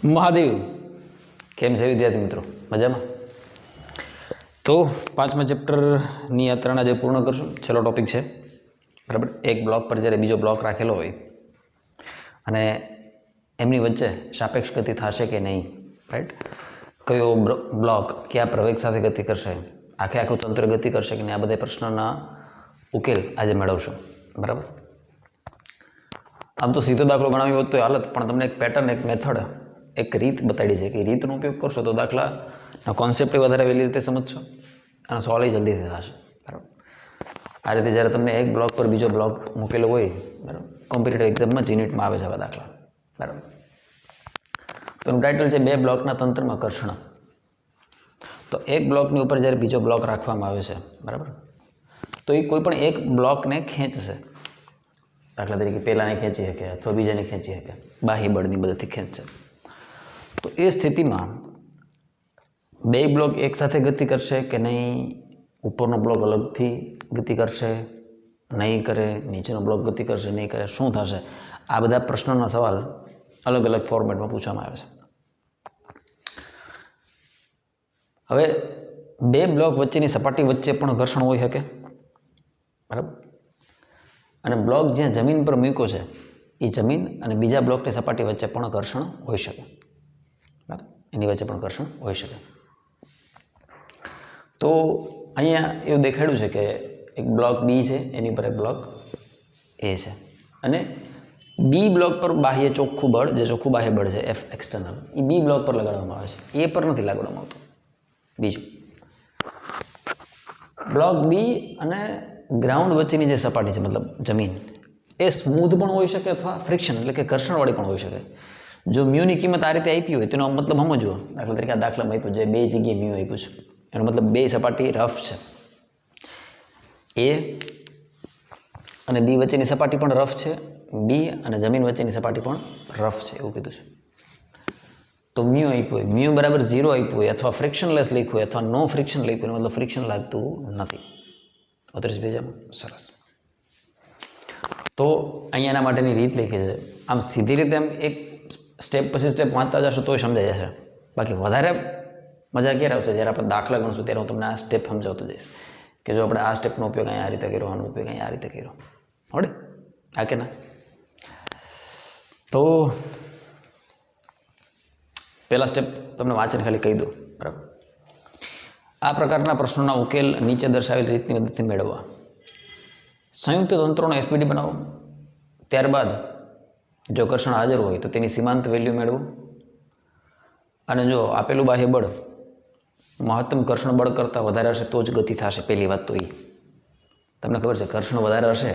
મહાદેવ કેમ છે વિદ્યાર્થી મિત્રો? મજામાં? તો પાંચમા ચેપ્ટરની યાત્રાના જે પૂર્ણ કરશું, છેલ્લો ટોપિક છે બરાબર. એક બ્લોક પર જ્યારે બીજો બ્લોક રાખેલો હોય અને એમની વચ્ચે સાપેક્ષ ગતિ થશે કે નહીં, રાઈટ? કયો બ્લોક કયા પ્રવેગ સાથે ગતિ કરશે, આખું તંત્ર ગતિ કરશે કે નહીં, આ બધા પ્રશ્નોના ઉકેલ આજે મેળવશું બરાબર. આમ તો સીધો દાખલો ગણાવ્યો હોત તો હાલત, પણ તમને એક પેટર્ન, એક મેથડ, એક રીત બતાડી છે કે રીતનો ઉપયોગ કરશો તો દાખલાના કોન્સેપ્ટ વધારે વહેલી રીતે સમજશો અને સોલ્વ જલ્દીથી થશે બરાબર. આ રીતે જ્યારે તમને એક બ્લોક પર બીજો બ્લોક મૂકેલો હોય બરાબર, કોમ્પિટિટિવ એક્ઝામમાં યુનિટમાં આવે છે આવા દાખલા બરાબર. તો એનું ટાઇટલ છે બે બ્લોકના તંત્રમાં ઘર્ષણ. તો એક બ્લોકની ઉપર જ્યારે બીજો બ્લોક રાખવામાં આવે છે બરાબર, તો એ કોઈ પણ એક બ્લોકને ખેંચશે. દાખલા તરીકે પહેલાંને ખેંચી શકે અથવા બીજાને ખેંચી શકે, બાહ્ય બળની મદદથી ખેંચશે. તો એ સ્થિતિમાં બે બ્લોક એકસાથે ગતિ કરશે કે નહીં, ઉપરનો બ્લોક અલગથી ગતિ કરશે, નહીં કરે, નીચેનો બ્લોક ગતિ કરશે, નહીં કરે, શું થશે? આ બધા પ્રશ્નોના સવાલ અલગ અલગ ફોર્મેટમાં પૂછવામાં આવે છે. હવે બે બ્લોક વચ્ચેની સપાટી વચ્ચે પણ ઘર્ષણ હોઈ શકે બરાબર. અને બ્લોક જ્યાં જમીન પર મૂક્યો છે એ જમીન અને બીજા બ્લોકની સપાટી વચ્ચે પણ ઘર્ષણ હોઈ શકે બરાબર, એની વચ્ચે પણ ઘર્ષણ હોઈ શકે. તો અહીંયા એવું દેખાડ્યું છે કે એક બ્લોક બી છે, એની પર એક બ્લોક એ છે, અને બી બ્લોક પર બાહ્ય ચોખ્ખું બળ, જે ચોખ્ખું બાહ્ય બળ છે એફ એક્સટર્નલ, એ બી બ્લોક પર લગાડવામાં આવે છે, એ પર નથી લગાડવામાં આવતું. બીજું, બ્લોક બી અને ગ્રાઉન્ડ વચ્ચેની જે સપાટી છે મતલબ જમીન, એ સ્મૂધ પણ હોઈ શકે અથવા ફ્રિક્શન એટલે કે ઘર્ષણવાળી પણ હોઈ શકે. જો મ્યુની કિંમત આ રીતે આપી હોય તેનો મતલબ સમજવો. દાખલા તરીકે આ દાખલામાં આપ્યું છે બે જગ્યાએ મ્યુ આપ્યું છે, એનો મતલબ બે સપાટી રફ છે, એ અને બી વચ્ચેની સપાટી પણ રફ છે, બી અને જમીન વચ્ચેની સપાટી પણ રફ છે એવું કીધું છે. તો મ્યુ આપ્યું હોય, મ્યુ બરાબર 0 આપ્યું હોય અથવા ફ્રિક્શનલેસ લખ્યું હોય અથવા નો ફ્રિક્શન લખ્યું હોય, મતલબ ફ્રિક્શન લાગતું નથી. 35 પેજમાં સરસ. તો અહીંયા એના માટેની રીત લખી છે. આમ સીધી રીતે આમ એક સ્ટેપ પછી સ્ટેપ વાંચતા જશો તોય સમજાઈ જશે. બાકી વધારે મજા ક્યારે આવશે? જ્યારે આપણે દાખલા ગણશું ત્યારે હું તમને આ સ્ટેપ સમજાવતો જઈશ કે જો આપણે આ સ્ટેપનો ઉપયોગ અહીંયા આ રીતે કર્યો, આનો ઉપયોગ અહીંયા આ રીતે કર્યો, આવડે? હા કે ના? તો પહેલા સ્ટેપ તમને વાંચીને ખાલી કહી દો બરાબર. આ પ્રકારના પ્રશ્નોના ઉકેલ નીચે દર્શાવેલ રીતની મદદથી મેળવવા. સંયુક્ત તંત્રોનો એફબીડી બનાવો, ત્યારબાદ જો ઘર્ષણ હાજર હોય તો તેની સીમાંત વેલ્યુ મેળવો, અને જો આપેલું બાહ્ય બળ મહત્તમ ઘર્ષણ બળ કરતાં વધારે હશે તો જ ગતિ થશે. પહેલી વાત તો એ તમને ખબર છે, ઘર્ષણ વધારે હશે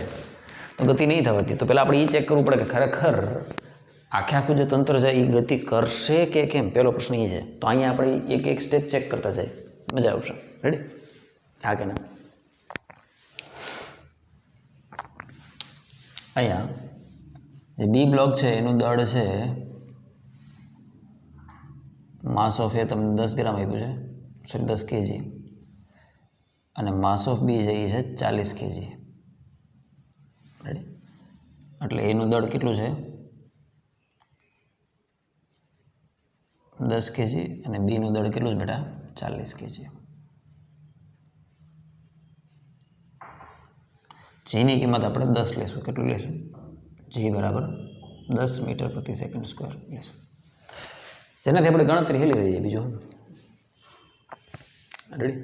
તો ગતિ નહીં થવાતી. તો પહેલાં આપણે એ ચેક કરવું પડે કે ખરેખર આખું જે તંત્ર છે એ ગતિ કરશે કે કેમ, પહેલો પ્રશ્ન એ છે. તો અહીંયા આપણે એક એક સ્ટેપ ચેક કરતા જાય, મજા આવશે. રેડી? હા કે ના? અહીંયા જે બી બ્લોક છે એનું દળ છે માસ ઓફ એ તમને 10 ગ્રામ આપ્યું છે, સોરી 10 કેજી, અને માસ ઓફ બી છે એ છે 40 કેજી. રેડી? એટલે એનું દળ કેટલું છે? 10 કેજી, અને બીનું દળ કેટલું છે બેટા? 40 કેજી. જીની કિંમત આપણે 10 લેશું. કેટલું લેશું? જી બરાબર 10 મીટર પ્રતિ સેકન્ડ સ્ક્વેર લેશું, જેનાથી આપણે ગણતરી હેલી થઈ જાય. બીજું રેડી?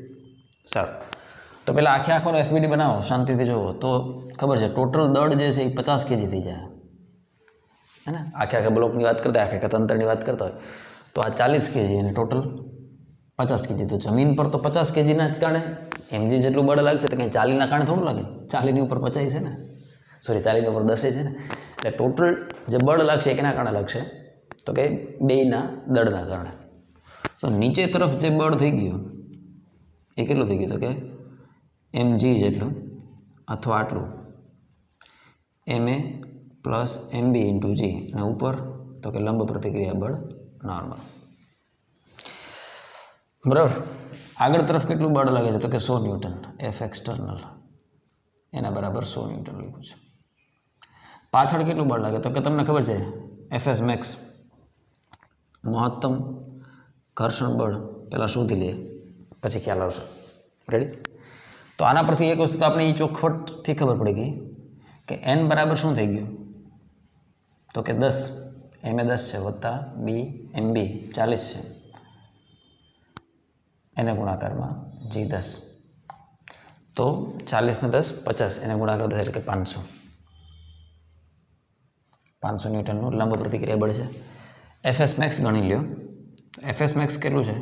સારું. તો પહેલાં આખોનો એફબીડી બનાવો, શાંતિથી જુઓ તો ખબર છે ટોટલ દળ જે છે એ 50 કેજી થઈ જાય હે ને. આખા બ્લોકની વાત કરતા, આખા તંત્રની વાત કરતા હોય તો આ 40 કેજી અને ટોટલ 50 કેજી. તો જમીન પર તો 50 કેજીના જ કારણે એમજી જેટલું બળ લાગશે તો કંઈ 40ના કારણે થોડું લાગે. 40ની ઉપર 50 છે ને, સોરી 40ની ઉપર 10 છે ને. એટલે ટોટલ જે બળ લાગશે એ કેના કારણે લાગશે? તો કે બેયના દળના કારણે. તો નીચે તરફ જે બળ થઈ ગયું એ કેટલું થઈ ગયું? તો કે mg જેટલું અથવા આટલું, ma plus mb into g, અને ઉપર તો કે લંબ પ્રતિક્રિયા બળ નોર્મલ બરાબર. આગળ તરફ કેટલું બળ લાગે છે? તો કે 100 ન્યૂટન. એફ એક્સટર્નલ એના બરાબર 100 ન્યૂટન લખ્યું છે. પાછળ કેટલું બળ લાગે? તો કે તમને ખબર છે એફએસ મેક્સ મહત્તમ ઘર્ષણ બળ પહેલાં શોધી લઈએ, પછી ખ્યાલ આવશે. રેડી? તો આના પરથી એક વસ્તુ તો આપણે એ ચોખવટથી ખબર પડી ગઈ કે n બરાબર શું થઈ ગયું, તો કે 10, m એ 10 છે વત્તા b mb 40 છે, એને ગુણાકારમાં g 10. તો 40 ને 10 50, એને ગુણાકાર 10 એટલે કે 500 ન્યૂટનનું લંબ પ્રતિક્રિયા બળ છે. એફએસ મેક્સ ગણી લ્યો. એફએસ મેક્સ કેટલું છે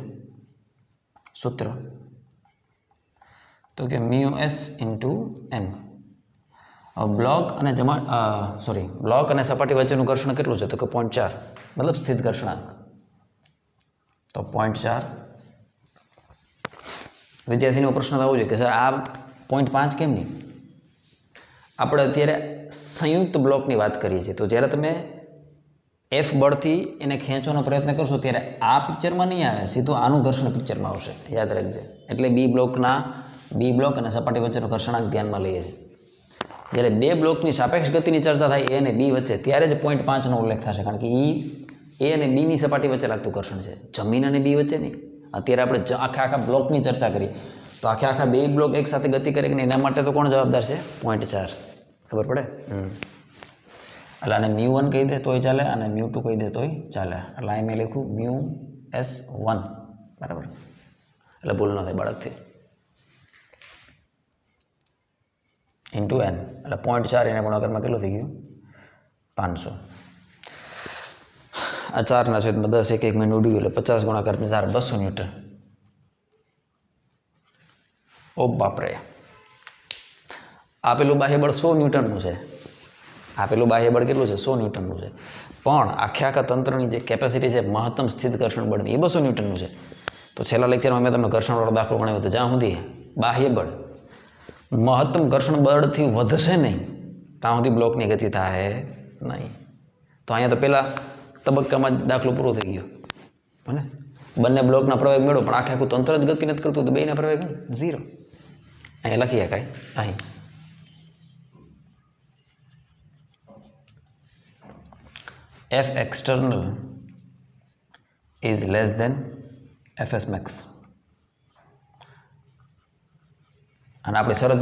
સૂત્ર, તો કે μs ઇન્ટુ m. બ્લોક અને બ્લોક અને સપાટી વચ્ચેનું ઘર્ષણ કેટલું છે, તો કે 0.4, મતલબ સ્થિત ઘર્ષણાંક. તો 0.4. વિદ્યાર્થીનો પ્રશ્ન આવવો જોઈએ કે સર આ 0.5 કેમ નહીં? આપણે અત્યારે સંયુક્ત બ્લોકની વાત કરીએ છીએ. તો જ્યારે તમે એફ બળથી એને ખેંચવાનો પ્રયત્ન કરશો ત્યારે આ પિક્ચરમાં નહીં આવે, સીધું આનું ઘર્ષણ પિક્ચરમાં આવશે, યાદ રાખજે. એટલે બી બ્લોક અને સપાટી વચ્ચેનો ઘર્ષણાંક ધ્યાનમાં લઈએ છીએ. જ્યારે બે બ્લોકની સાપેક્ષ ગતિની ચર્ચા થાય એ અને બી વચ્ચે, ત્યારે જ 0.5નો ઉલ્લેખ થશે, કારણ કે એ અને બીની સપાટી વચ્ચે લાગતું ઘર્ષણ છે, જમીન અને બી વચ્ચે નહીં. અત્યારે આપણે આખા બ્લોકની ચર્ચા કરી, તો આખા બે બ્લોક એક સાથે ગતિ કરે કે નહીં, એના માટે તો કોણ જવાબદાર છે? 0.4. ખબર પડે? એટલે આને μ1 કહી દે તોય ચાલે, અને μ2 કહી દે તોય ચાલે. એટલે અહીં મેં લખ્યું μs1, બરાબર? એટલે ભૂલ ન થાય બાળકથી. ઇન્ટુ n, એટલે 0.4 એના ગુણાકારમાં કેટલું થઈ ગયું? 500. આ 4ના છેદમાં 10, એક મહિને ઉડી ગયું, એટલે 50 ગુણાકાર 4, 200 ન્યૂટન. ઓ બાપરે! આપેલું બાહ્ય બળ 100 ન્યૂટનનું છે. આપેલું બાહ્ય બળ કેટલું છે? 100 ન્યૂટનનું છે. પણ આખા તંત્રની જે કેપેસિટી છે મહત્તમ સ્થિત ઘર્ષણ બળની, એ 200 ન્યૂટનનું છે. તો છેલ્લા લેક્ચરમાં મેં તમને ઘર્ષણવાળો દાખલો ગણાવ્યો હતો, જ્યાં સુધી બાહ્ય બળ મહત્તમ ઘર્ષણ બળથી વધશે નહીં ત્યાં સુધી બ્લોકની ગતિ થાય નહીં. તો અહીંયા તો પહેલા તબક્કામાં જ દાખલો પૂરો થઈ ગયો. બને બંને બ્લોકના પ્રવેગ મેળવો, પણ આખું તંત્ર જ ગતિ નથી કરતું, તો બેના પ્રવેગ 0. અહીંયા લખી શકાય. અહીં F external is less than Fs max. અને આપણે શરત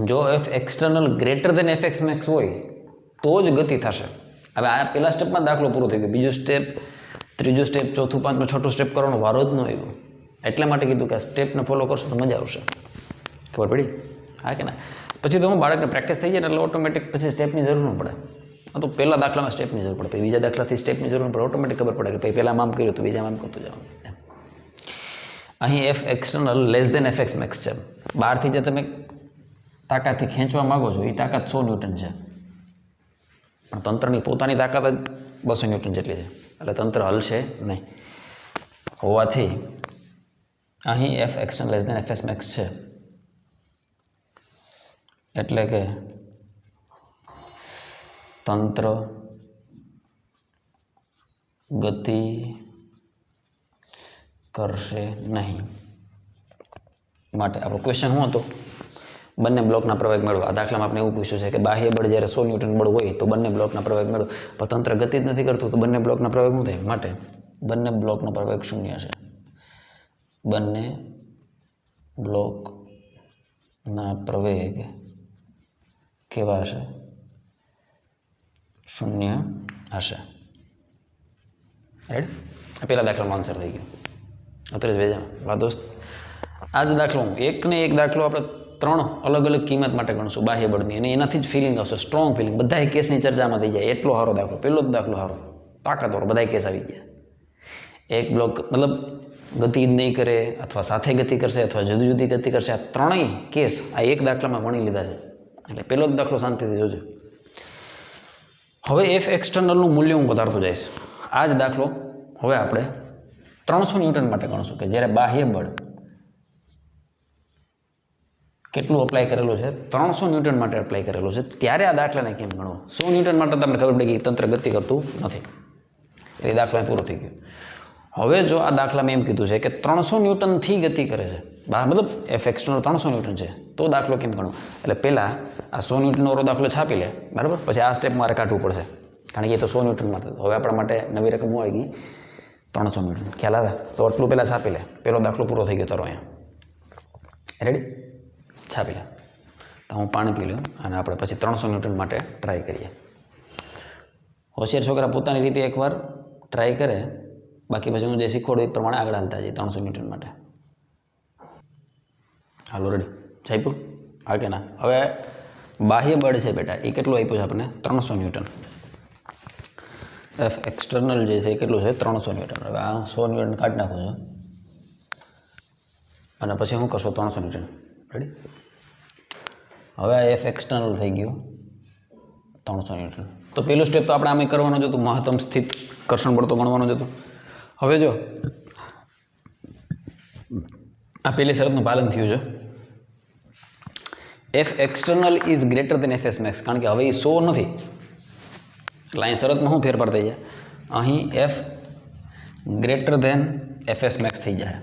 જો F external greater than Fx max હોય તો જ ગતિ થશે. હવે આ પહેલા સ્ટેપમાં દાખલો પૂરો થઈ ગયો, બીજું સ્ટેપ, ત્રીજું સ્ટેપ, ચોથું, પાંચમું, છઠ્ઠું સ્ટેપ કરવાનો વારો જ ન આવ્યો. એટલા માટે કીધું કે આ સ્ટેપને ફોલો કરશો તો મજા આવશે. ખબર પડી? હા કે ના? પછી તો હું બાળકને પ્રેક્ટિસ થઈ જાય ને એટલે ઓટોમેટિક પછી સ્ટેપની જરૂર ન પડે. તો પહેલા દાખલામાં સ્ટેપની જરૂર પડે, પછી બીજા દાખલાથી સ્ટેપની જરૂર પડે, ઓટોમેટિક ખબર પડે કે ભાઈ પહેલાં આમ કર્યું તો બીજામાં આમ કરતું જવાનું. અહીં F external less than FX max છે. બહારથી જે તમે તાકાતથી ખેંચવા માગો છો એ તાકાત 100 ન્યૂટન છે, પણ તંત્રની પોતાની તાકાત જ 200 ન્યૂટન જેટલી છે, એટલે તંત્ર હલશે નહીં. હોવાથી અહીં F external less than FX max છે, એટલે કે તંત્ર ગતિ કરશે નહીં. માટે આપણો ક્વેશ્ચન શું હતો? બંને બ્લોકના પ્રવેગ મેળવો. આ દાખલામાં આપણે એવું પૂછ્યું છે કે બાહ્ય બળ જ્યારે 100 ન્યૂટન બળ હોય તો બંને બ્લોકના પ્રવેગ મેળવો, પણ તંત્ર ગતિ જ નથી કરતું તો બંને બ્લોકના પ્રવેગ શું થાય? માટે બંને બ્લોકનો પ્રવેગ 0 છે. બંને બ્લોકના પ્રવેગ કેવા હશે? 0 હશે. રાઈટ? પહેલા દાખલામાં આન્સર થઈ ગયો. અત્યારે જ વેજામાં દોસ્ત આ જ દાખલો, એક દાખલો આપણે 3 અલગ અલગ કિંમત માટે ગણશું બાહ્ય બળની, અને એનાથી જ ફિલિંગ આવશે, સ્ટ્રોંગ ફિલિંગ. બધા કેસની ચર્ચામાં થઈ જાય એટલો સારો દાખલો. પહેલો જ દાખલો સારો, તાકાતવાળો, બધા કેસ આવી ગયા. એક બ્લોક મતલબ ગતિ જ નહીં કરે, અથવા સાથે ગતિ કરશે, અથવા જુદી જુદી ગતિ કરશે. આ ત્રણેય કેસ આ એક દાખલામાં ગણી લીધા છે. એટલે પહેલો જ દાખલો શાંતિથી જોજો. હવે એફ એક્સટર્નલનું મૂલ્ય હું વધારતો જઈશ. આ જ દાખલો હવે આપણે 300 ન્યૂટન માટે ગણશું, કે જ્યારે બાહ્ય બળ કેટલું અપ્લાય કરેલું છે? 300 ન્યૂટન માટે અપ્લાય કરેલું છે. ત્યારે આ દાખલાને કેમ ગણવો? 100 ન્યૂટન માટે તમને ખબર પડી કે તંત્ર ગતિ કરતું નથી, એ દાખલા પૂરો થઈ ગયો. હવે જો આ દાખલામાં એમ કીધું છે કે 300 ન્યૂટનથી ગતિ કરે છે, મતલબ એફ એક્સટર્નલ 300 ન્યૂટન છે, તો દાખલો કેમ ગણવો? એટલે પહેલાં આ 100 ન્યૂટનવાળો દાખલો છાપી લે, બરાબર? પછી આ સ્ટેપ મારે કાઢવું પડશે. કારણ કે એ તો 100 ન્યૂટનમાં થતું. હવે આપણા માટે નવી રકમ આવી ગઈ 300 ન્યૂટન. ખ્યાલ આવે? તો આટલું પહેલાં છાપી લે. પહેલો દાખલો પૂરો થઈ ગયો તારો અહીંયા. રેડી? છાપી લે. તો હું પાણી પી લઉં અને આપણે પછી 300 ન્યૂટન માટે ટ્રાય કરીએ. હોશિયાર છોકરા પોતાની રીતે એકવાર ટ્રાય કરે, બાકી પછી હું જે શીખવાડું એ પ્રમાણે આગળ હાલતા જઈએ 300 ન્યૂટન માટે. હાલો રેડી? છાપ્યું? હા કે ના? હવે બાહ્ય બળ છે બેટા, એ કેટલું આપ્યું છે આપણને? 300 ન્યૂટન. એફ એક્સટર્નલ જે છે એ કેટલું છે? 300 ન્યૂટન. હવે આ 100 ન્યૂટન કાઢી નાખું છું અને પછી શું કરશો? 300 ન્યૂટન. રેડી? હવે આ એફ એક્સટર્નલ થઈ ગયું 300 ન્યૂટન. તો પેલું સ્ટેપ તો આપણે આમે કરવાનું જ હતું, મહત્તમ સ્થિત ઘર્ષણ બળ તો ગણવાનું જ હતું. હવે જો આ પેલી શરતનું પાલન થયું છે. F external is greater than F S max, કારણ કે હવે એ 100 નથી એટલે અહીં શરતમાં શું ફેરફાર થઈ જાય? અહીં F greater than F S max થઈ જાય,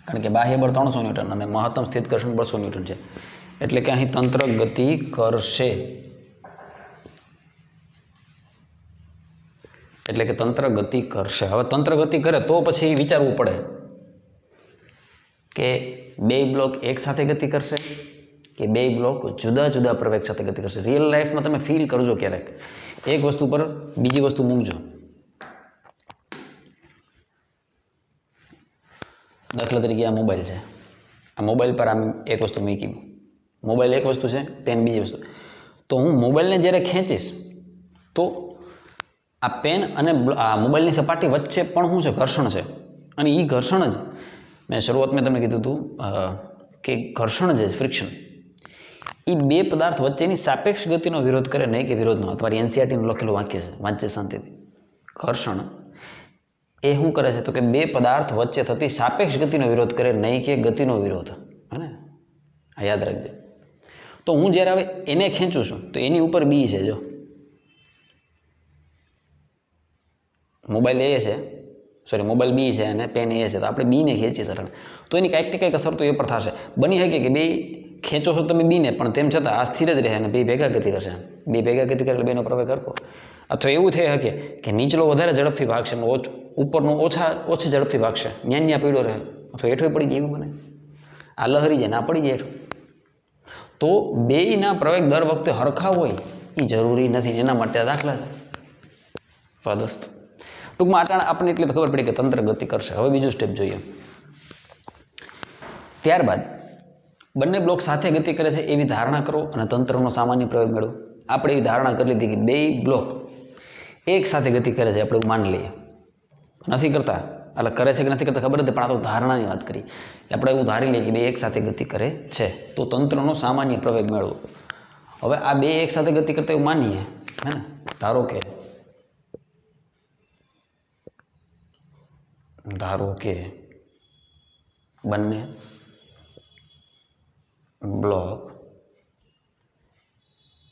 કારણ કે બાહ્ય બળ 300 ન્યૂટન અને મહત્તમ સ્થિત ઘર્ષણ બળ 100 ન્યૂટન છે. એટલે કે અહીં તંત્ર ગતિ કરશે, એટલે કે તંત્ર ગતિ કરશે. હવે તંત્ર ગતિ કરે તો પછી વિચારવું પડે કે બે બ્લોક એક સાથે ગતિ કરશે કે બે બ્લોક જુદા જુદા પ્રવેગ સાથે ગતિ કરશે. રિયલ લાઈફમાં તમે ફીલ કરજો ક્યારેક, એક વસ્તુ પર બીજી વસ્તુ મૂકજો. દાખલા તરીકે આ મોબાઈલ છે, આ મોબાઈલ પર આમ એક વસ્તુ મૂકી, મોબાઈલ એક વસ્તુ છે, પેન બીજી વસ્તુ. તો હું મોબાઈલને જ્યારે ખેંચીશ તો આ પેન અને આ મોબાઈલની સપાટી વચ્ચે પણ શું છે? ઘર્ષણ છે. અને એ ઘર્ષણ જ મેં શરૂઆતમાં તમને કીધું હતું કે ઘર્ષણ જે ફ્રિક્શન એ બે પદાર્થ વચ્ચેની સાપેક્ષ ગતિનો વિરોધ કરે, નહીં કે વિરોધ ન. તમારી એનસીઆરટીનું લખેલું વાક્ય છે, વાંચે શાંતિથી. ઘર્ષણ એ શું કરે છે? તો કે બે પદાર્થ વચ્ચે થતી સાપેક્ષ ગતિનો વિરોધ કરે, નહીં કે ગતિનો વિરોધ. હે ને? આ યાદ રાખજો. તો હું જ્યારે હવે એને ખેંચું છું તો એની ઉપર બી છે. જો મોબાઈલ એ છે, સોરી મોબાઈલ બી છે અને પેન એ છે, તો આપણે બીને ખેંચી સરળ તો એની કાંઈક ને કંઈક અસર તો એ પર થશે. બની શકે કે બે ખેંચો છો તમે બીને, પણ તેમ છતાં આ સ્થિર જ રહે અને બે ભેગા ગતિ કરશે. બે ભેગા ગતિ કરે એટલે બેનો પ્રવેગ કરકો. અથવા એવું થઈ શકે કે નીચલો વધારે ઝડપથી ભાગશે અને ઉપરનો ઓછી ઝડપથી ભાગશે, ન્યા પીડો રહે, અથવા હેઠો પડી જાય, એવું બને. આ લહરી જાય, ના પડી જાય હેઠું. તો બેયના પ્રવેગ દર વખતે હરખા હોય એ જરૂરી નથી. એના માટે આ દાખલા છે સ્વાદસ્ત. ટૂંકમાં અટાણે આપણને એટલી તો ખબર પડી કે તંત્ર ગતિ કરશે. હવે બીજું સ્ટેપ જોઈએ. ત્યારબાદ બંને બ્લોક સાથે ગતિ કરે છે એવી ધારણા કરો અને તંત્રનો સામાન્ય પ્રયોગ મેળવો. આપણે એવી ધારણા કરી લીધી કે બે બ્લોક એક સાથે ગતિ કરે છે, આપણે એવું માની લઈએ. નથી કરતા એટલે કરે છે કે નથી કરતા ખબર નથી, પણ આ તો ધારણાની વાત કરી. આપણે એવું ધારી લઈએ કે બે એક સાથે ગતિ કરે છે, તો તંત્રનો સામાન્ય પ્રવેગ મેળવો. હવે આ બે એક સાથે ગતિ કરતા એવું માનીએ, હે ને? ધારો કે બંને બ્લોક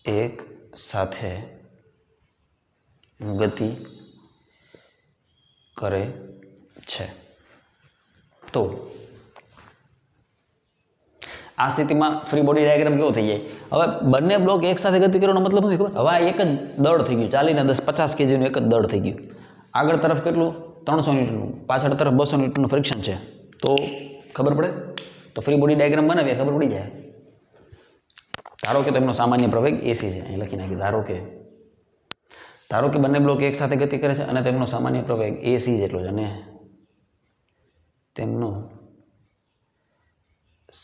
એક સાથે ગતિ કરે છે, તો આ સ્થિતિમાં ફ્રી બોડી ડાયાગ્રામ કેવો થઈ જાય? હવે બંને બ્લોક એક સાથે ગતિ કરવાનો મતલબ શું ખબર? હવે આ એક જ દળ થઈ ગયું, ચાલીને 10-50 kgનું એક જ દળ થઈ ગયું. આગળ તરફ કેટલું? 300 ન્યૂટનનું, પાછળ તરફ 200 ન્યૂટનનું ફ્રિક્શન છે. તો ખબર પડે? તો ફ્રી બોડી ડાયાગ્રામ બનાવીએ, ખબર પડી જાય. ધારો કે તેમનો સામાન્ય પ્રવેગ એસી છે, અહીં લખી નાખી. ધારો કે બંને બ્લોક એક સાથે ગતિ કરે છે અને તેમનો સામાન્ય પ્રવેગ એસી જેટલો છે, અને તેમનો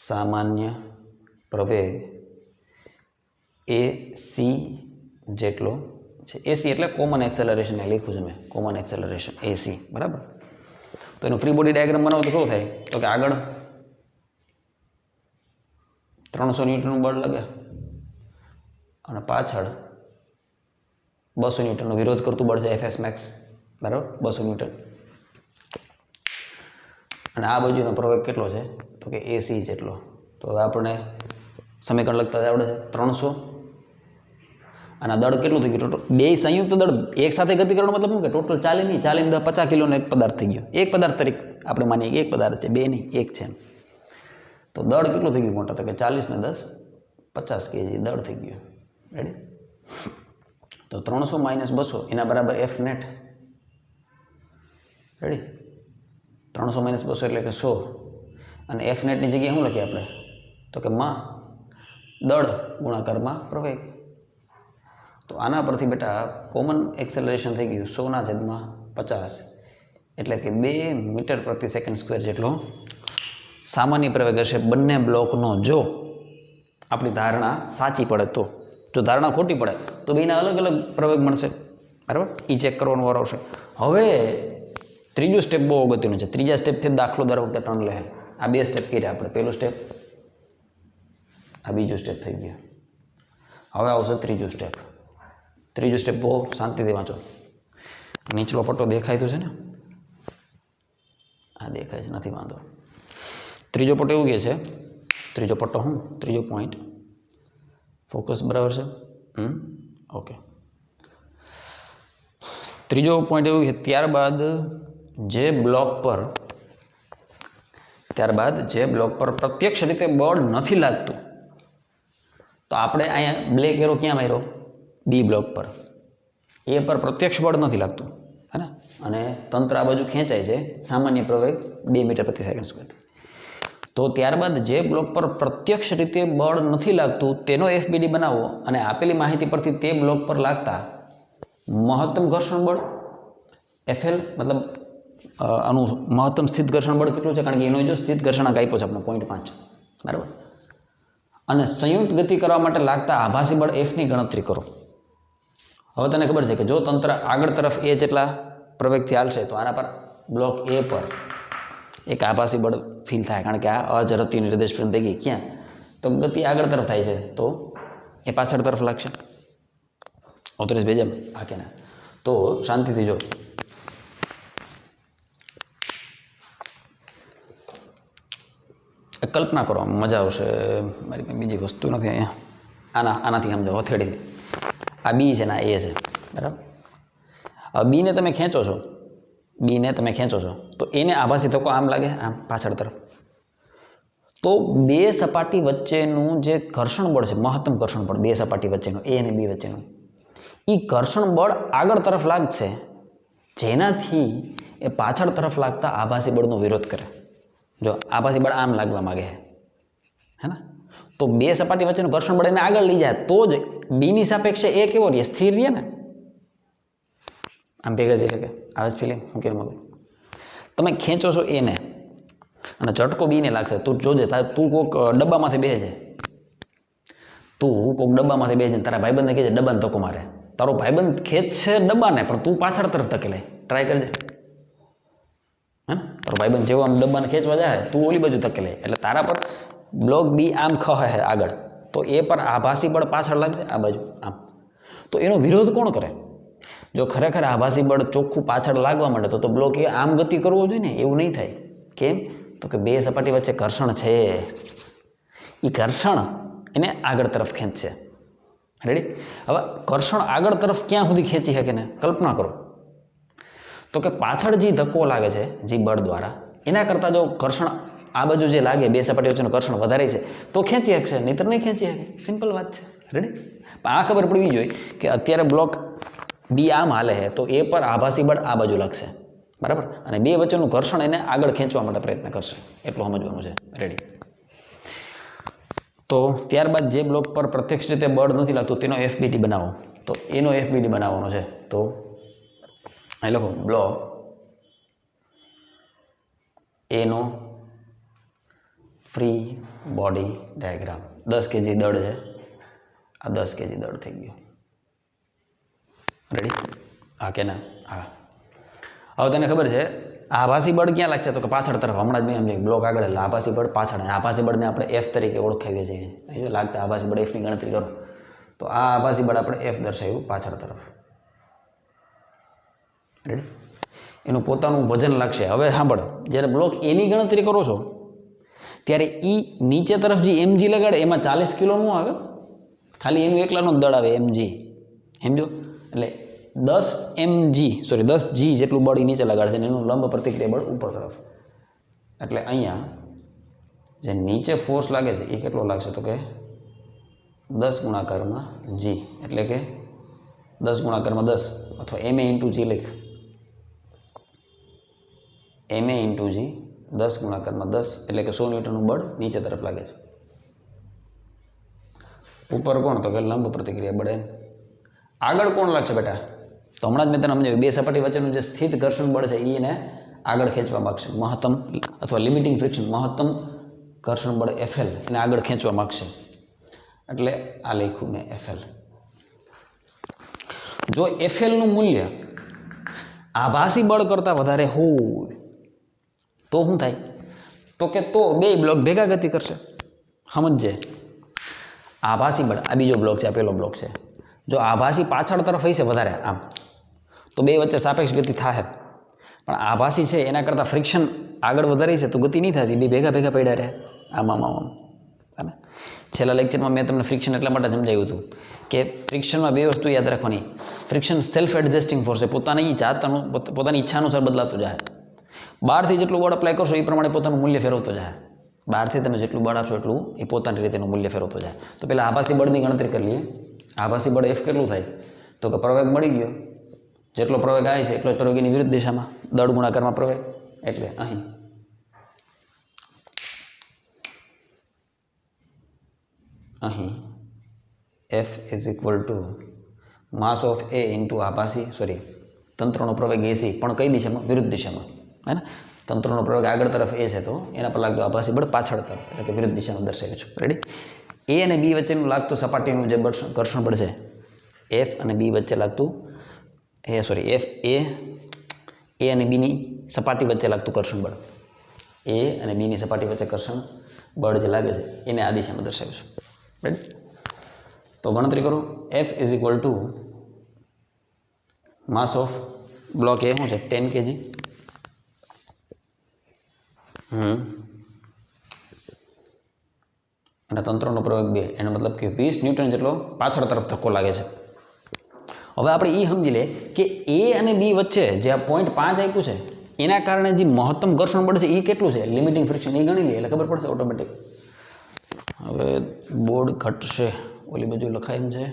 સામાન્ય પ્રવેગ એસી જેટલો છે. એસી એટલે કોમન એક્સેલરેશન, એ લખ્યું છે મેં, કોમન એક્સેલરેશન એસી, બરાબર. તો એનું ફ્રી બોડી ડાયાગ્રામ બનાવો તો કેવું થાય? તો કે આગળ 300 ન્યૂટનનું બળ લાગે અને પાછળ 200 ન્યૂટનનો વિરોધ કરતું બળ છે, એફએસ મેક્સ, બરાબર, 200 ન્યૂટન. અને આ બાજુનો પ્રવેગ કેટલો છે? તો કે એસી જેટલો. તો હવે આપણને સમીકરણ લખતા આવડે છે. 300 અને આ દળ કેટલું થઈ ગયું? ટોટલ બે સંયુક્ત દળ એક સાથે ગતિ કરવાનો મતલબ શું કે ટોટલ 40 નહીં, 40 50 કિલોનો એક પદાર્થ થઈ ગયો. એક પદાર્થ તરીકે આપણે માનીએ કે એક પદાર્થ છે, બે નહીં, એક છે. તો દળ કેટલું થઈ ગયું મોટા? તો કે 40 ને 10 50 kg દળ થઈ ગયું. રેડી? તો 300 માઇનસ 200 એના બરાબર એફ નેટ. રેડી? 300 માઇનસ 200 એટલે કે 100. અને એફ નેટની જગ્યાએ શું લખીએ આપણે? તો કે માં દળ ગુણાકારમાં પ્રવેગ. તો આના પરથી બેટા કોમન એક્સેલરેશન થઈ ગયું 100/50, એટલે કે 2 મીટર પ્રતિ સેકન્ડ સ્ક્વેર જેટલો સામાન્ય પ્રવેગ હશે બંને બ્લોકનો. જો આપણી ધારણા સાચી પડે તો. જો ધારણા ખોટી પડે તો બેના અલગ અલગ પ્રવેગ મળશે. બરાબર? એ ચેક કરવાનો વારો આવશે. હવે ત્રીજું સ્ટેપ બહુ અગત્યનું છે. ત્રીજા સ્ટેપથી દાખલો દર વખતે ટર્ન લે. આ 2 સ્ટેપ કર્યા આપણે. પહેલું સ્ટેપ, આ બીજું સ્ટેપ થઈ ગયું. હવે આવશે ત્રીજું સ્ટેપ. ત્રીજું સ્ટેપ બહુ શાંતિથી વાંચો. નીચલો પટ્ટો દેખાય તો છે ને? આ દેખાય છે, નથી વાંધો. ત્રીજો પટ્ટો એવું કહે છે, ત્રીજો પટ્ટો હું ત્રીજો પોઈન્ટ ફોકસ બરાબર છે. ઓકે. ત્રીજો પોઈન્ટ એવું છે, ત્યારબાદ જે બ્લોક પર પ્રત્યક્ષ રીતે બળ નથી લાગતું, તો આપણે અહીંયા બ્લેક એરો ક્યાં માર્યો? બી બ્લોક પર. એ પર પ્રત્યક્ષ બળ નથી લાગતું, હે ને? અને તંત્ર આ બાજુ ખેંચાય છે સામાન્ય પ્રવેગ 2 મીટર પ્રતિ સેકન્ડ સ્ક્વેર. તો ત્યારબાદ જે બ્લોક પર પ્રત્યક્ષ રીતે બળ નથી લાગતું તેનો એફબીડી બનાવો અને આપેલી માહિતી પરથી તે બ્લોક પર લાગતા મહત્તમ ઘર્ષણ બળ એફએલ, મતલબ આનું મહત્તમ સ્થિત ઘર્ષણ બળ કેટલું છે? કારણ કે એનો જો સ્થિત ઘર્ષણાંક આપ્યો છે આપણે 0.5, બરાબર. અને સંયુક્ત ગતિ કરવા માટે લાગતા આભાસી બળ એફની ગણતરી કરો. હવે તને ખબર છે કે જો તંત્ર આગળ તરફ એ જેટલા પ્રવેગથી હાલશે તો આના પર બ્લોક એ પર એક આભાસી બળ ફીલ થાય, કારણ કે આ અજરતી નિર્દેશ ફિલ્મ થઈ ગઈ. ક્યાં? તો ગતિ આગળ તરફ થાય છે તો એ પાછળ તરફ લાગશે. 39 બેજમ આ કે ના? તો શાંતિથી જો. કલ્પના કરો, મજા આવશે. મારી કંઈ બીજી વસ્તુ નથી અહીંયા. આનાથી સમજો, હથેળીથી. આ બી છે ને આ એ છે, બરાબર. હવે બીને તમે ખેંચો છો તો એને આભાસી ધક્કો આમ લાગે, આમ પાછળ તરફ. તો બે સપાટી વચ્ચેનું જે ઘર્ષણ બળ છે, મહત્તમ ઘર્ષણ બળ બે સપાટી વચ્ચેનું, એ અને બી વચ્ચેનું, એ ઘર્ષણ બળ આગળ તરફ લાગશે, જેનાથી એ પાછળ તરફ લાગતા આભાસી બળનો વિરોધ કરે. જો આભાસી બળ આમ લાગવા માગે હે ને, તો બે સપાટી વચ્ચેનું ઘર્ષણ બળ એને આગળ લઈ જાય તો જ બીની સાપેક્ષે એ કેવો રહે? સ્થિર રહે ને. આમ ભેગા જઈ શકે. આવે જ ફિલિંગ? હું કેમ માગું? તમે ખેંચો છો એને અને ઝટકો બીને લાગશે. તું જોજે, તું કોઈક ડબ્બામાંથી બેસે, તારા ભાઈબંધને કહે છે ડબ્બાને ધક્કો મારે. તારો ભાઈબંધ ખેંચશે ડબ્બાને, પણ તું પાછળ તરફ ધકેલાય. ટ્રાય કરજે. હે ને? તારો ભાઈબંધ જેવો આમ ડબ્બાને ખેંચવા જાય, તું ઓલી બાજુ ધકેલાય, એટલે તારા પર બ્લોક બી આમ ખહે આગળ, તો એ પર આભાસી બળ પાછળ લાગશે આ બાજુ આમ. તો એનો વિરોધ કોણ કરે? જો ખરેખર આભાસી બળ ચોખ્ખું પાછળ લાગવા માંડે તો બ્લોક એ આમ ગતિ કરવો જોઈએ ને. એવું નહીં થાય. કેમ? તો કે બે સપાટી વચ્ચે ઘર્ષણ છે, એ ઘર્ષણ એને આગળ તરફ ખેંચશે. રેડી? હવે ઘર્ષણ આગળ તરફ ક્યાં સુધી ખેંચી શકે ને? કલ્પના કરો તો કે પાછળ જે ધક્કો લાગે છે જે બળ દ્વારા, એના કરતાં જો ઘર્ષણ આ બાજુ જે લાગે, બે સપાટી વચ્ચેનું ઘર્ષણ વધારે છે તો ખેંચી શકશે, નહીંતર નહીં ખેંચી શકે. સિમ્પલ વાત છે. રેડી? પણ આ ખબર પડવી જોઈએ કે અત્યારે બ્લોક બી આમ હાલે છે તો એ પર આભાસી બળ આ બાજુ લાગશે, બરાબર, અને બે વચ્ચેનું ઘર્ષણ એને આગળ ખેંચવા માટે પ્રયત્ન કરશે. એટલું સમજવાનું છે. રેડી? તો ત્યારબાદ જે બ્લોક પર પ્રત્યક્ષ રીતે બળ નથી લાગતું તેનો એફબીડી બનાવો. તો એનો એફબીડી બનાવવાનો છે. તો અહીં લખો બ્લોક એનો ફ્રી બોડી ડાયાગ્રામ. 10 kg દળ છે, આ 10 kg દળ થઈ ગયું. રેડી? હા કે ના? હા. હવે તને ખબર છે આભાસી બળ ક્યાં લાગશે? તો કે પાછળ તરફ. હમણાં જ મેં સમજાવ્યું, બ્લોક આગળ એટલે આભાસી બળ પાછળ. અને આભાસી બળને આપણે એફ તરીકે ઓળખાવીએ છીએ. અહીં જો લાગતા આભાસી બળ એફની ગણતરી કરો તો આ આભાસી બળ આપણે એફ દર્શાવ્યું પાછળ તરફ. રેડી? એનું પોતાનું વજન લાગશે. હવે સાંભળ, જ્યારે બ્લોક એની ગણતરી કરો છો ત્યારે એ નીચે તરફ જે એમજી લગાડે એમાં 40 કિલોનું આવે, ખાલી એનું એકલાનું જ દળ આવે એમજી. સમજો? એટલે 10 જી જેટલું બળ નીચે લગાડે છે, એનું લંબ પ્રતિક્રિયા બળ ઉપર તરફ. એટલે અહીંયા જે નીચે ફોર્સ લાગે છે એ કેટલો લાગશે? તો કે 10 ગુણાકારમાં જી, એટલે કે 10 ગુણાકારમાં 10 અથવા ma ઇન્ટુ જી લખ ma ઇન્ટુ જી 10 ગુણાકારમાં 10 એટલે કે 100 ન્યૂટનનું બળ નીચે તરફ લાગે છે. ઉપર કોણ તો કે લંબ પ્રતિક્રિયા બળ. આગળ કોણ લાગશે બેટા? તો હમણાં જ મેં તને સમજાવ્યું, બે સપાટી વચ્ચેનું જે સ્થિત ઘર્ષણ બળ છે એને આગળ ખેંચવા માગશે. મહત્તમ અથવા લિમિટિંગ ફ્રિક્શન, મહત્તમ ઘર્ષણ બળ FL એને આગળ ખેંચવા માગશે. એટલે આ લખ્યું મેં FL. જો FLનું મૂલ્ય આભાસી બળ કરતાં વધારે હોય તો શું થાય? તો કે તો બે બ્લોક ભેગા ગતિ કરશે. સમજજે, આભાસી બળ આ બીજો બ્લોક છે, આ પહેલો બ્લોક છે. જો આભાસી પાછળ તરફ હશે વધારે આમ તો બે વચ્ચે સાપેક્ષ ગતિ થાય, પણ આભાસી છે એના કરતાં ફ્રિક્શન આગળ વધારે છે તો ગતિ નહીં થતી, બે ભેગા ભેગા પડ્યા રહે આમ આમ આમ. અને છેલ્લા લેક્ચરમાં મેં તમને ફ્રિક્શન એટલા માટે સમજાવ્યું હતું કે ફ્રિક્શનમાં બે વસ્તુ યાદ રાખવાની. ફ્રિક્શન સેલ્ફ એડજસ્ટિંગ ફોર્સ છે, પોતાની જાતનું પોતાની ઈચ્છા અનુસાર બદલાતું જાય. બહારથી જેટલું બળ અપ્લાય કરશો એ પ્રમાણે પોતાનું મૂલ્ય ફેરવતો જાય. બહારથી તમે જેટલું બળ આપશો એટલું એ પોતાની રીતે એનું મૂલ્ય ફેરવતો જાય. તો પહેલાં આભાસી બળની ગણતરી કરી લઈએ. આભાસી બળ F કેટલું થાય? તો કે પ્રવેગ મળી ગયો, જેટલો પ્રવેગ આવે છે એટલો જ પ્રવેગ એની વિરુદ્ધ દિશામાં, દળ ગુણાકારમાં પ્રવેગ. એટલે અહીં F is equal to mass of A into આભાસી તંત્રનો પ્રવેગ AC, પણ કઈ દિશામાં? વિરુદ્ધ દિશામાં, હે ને? તંત્રનો પ્રવેગ આગળ તરફ A છે તો એના પર લાગતું આભાસી બળ પાછળ તરફ, એટલે કે વિરુદ્ધ દિશામાં દર્શાવ્યું છું. રેડી? A અને B વચ્ચેનું લાગતું સપાટીનું જે ઘર્ષણ બળ છે, F અને B વચ્ચે લાગતું F A અને Bની સપાટી વચ્ચે લાગતું ઘર્ષણ બળ, A અને Bની સપાટી વચ્ચે ઘર્ષણ બળ જે લાગે છે એને આ દિશામાં દર્શાવ્યું છે. રાઈટ? તો ગણતરી કરો. F is equal to mass of block A શું છે? 10 kg. અને તંત્રનો પ્રવેગ 2, એનો મતલબ કે 20 ન્યૂટન જેટલો પાછળ તરફ ધક્કો લાગે છે. હવે આપણે એ સમજી લે કે A અને B વચ્ચે જે આ 0.5 આપ્યું છે એના કારણે જે મહત્તમ ઘર્ષણ બળ છે એ કેટલું છે? લિમિટિંગ ફ્રિક્શન એ ગણી લઈએ એટલે ખબર પડશે ઓટોમેટિક. હવે બોર્ડ ઘટશે, ઓલી બાજુ લખાય એમ છે,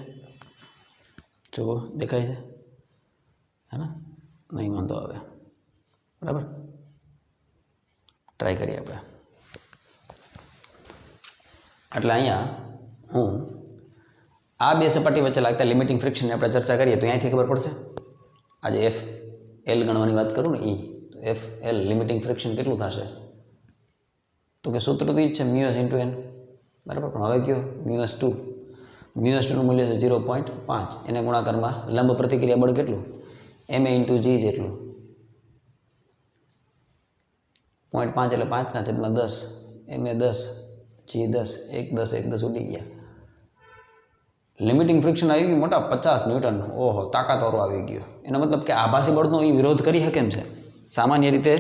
જો દેખાય છે, હે ને? નહીં વાંધો આવે. બરાબર, ટ્રાય કરીએ આપણે. એટલે અહીંયા હું આ બે સપાટી વચ્ચે લાગતા લિમિટિંગ ફ્રિક્શનની આપણે ચર્ચા કરીએ તો અહીંયાથી ખબર પડશે. આજે FL ગણવાની વાત કરું ને તો FL લિમિટિંગ ફ્રિક્શન કેટલું થશે? તો કે સૂત્ર તો જ છે μs ઇન્ટુ n. બરાબર, પણ હવે કયો? μs2. μs2નું મૂલ્ય છે 0.5. એને ગુણાકારમાં લંબ પ્રતિક્રિયા બળ કેટલું? ma ઇન્ટુ g જેટલું. 0.5 એટલે 5/10, ma 10, g 10, 1 10 1 10 ઉડી ગયા. લિમિટિંગ ફ્રિક્શન આવી ગયું મોટા 50 ન્યૂટન. ઓહો, તાકાતવાળું આવી ગયું. એનો મતલબ કે આભાસી બળનો એ વિરોધ કરી શકે એમ છે. સામાન્ય રીતે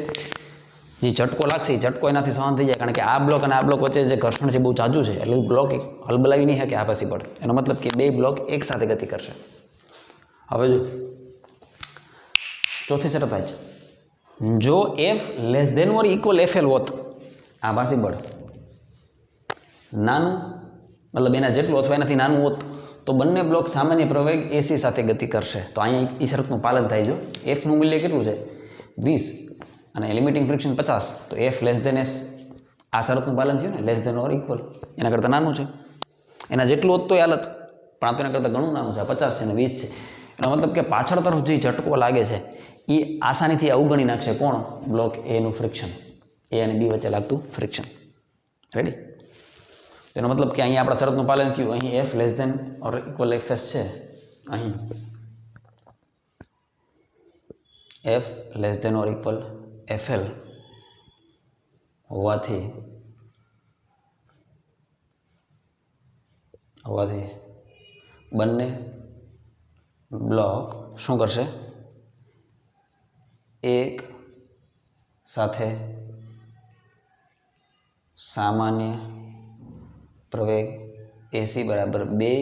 જે ઝટકો લાગશે એ ઝટકો એનાથી સહન થઈ જાય, કારણ કે આ બ્લોક અને આ બ્લોક વચ્ચે જે ઘર્ષણ છે બહુ જાજુ છે, એટલે બ્લોક હલબલાવી નહીં શકે આભાસી બળ. એનો મતલબ કે બે બ્લોક એક સાથે ગતિ કરશે. હવે જો ચોથી શરત થાય છે, જો F less than or equal FL હોત, આભાસી બળ નાનું મતલબ એના જેટલું અથવા એનાથી નાનું હોત તો બંને બ્લોક સામાન્ય પ્રવેગ AC સાથે ગતિ કરશે. તો અહીંયા એ શરતનું પાલન થાય. જો Fનું મૂલ્ય કેટલું છે? 20 અને લિમિટિંગ ફ્રિક્શન 50, તો F લેસ દેન F, આ શરતનું પાલન થયું ને, લેસ દેન ઓર ઇક્વલ. એના કરતાં નાનું છે, એના જેટલું હોત તો હાલત, પણ આ તો એના કરતાં ઘણું નાનું છે. 50 છે અને 20 છે. એનો મતલબ કે પાછળ તરફ જે ઝટકો લાગે છે એ આસાનીથી અવગણી નાખશે કોણ? બ્લોક Aનું ફ્રિક્શન, A અને B વચ્ચે લાગતું ફ્રિક્શન. રેડી? એનો મતલબ કે અહીંયા આપણા શરતનું પાલન થયું. અહીં F less than or equal FS છે, અહીં F less than or equal FL હોવાથી બંને બ્લોક શું કરશે? એક સાથે સામાન્ય પ્રવેગ AC બરાબર 2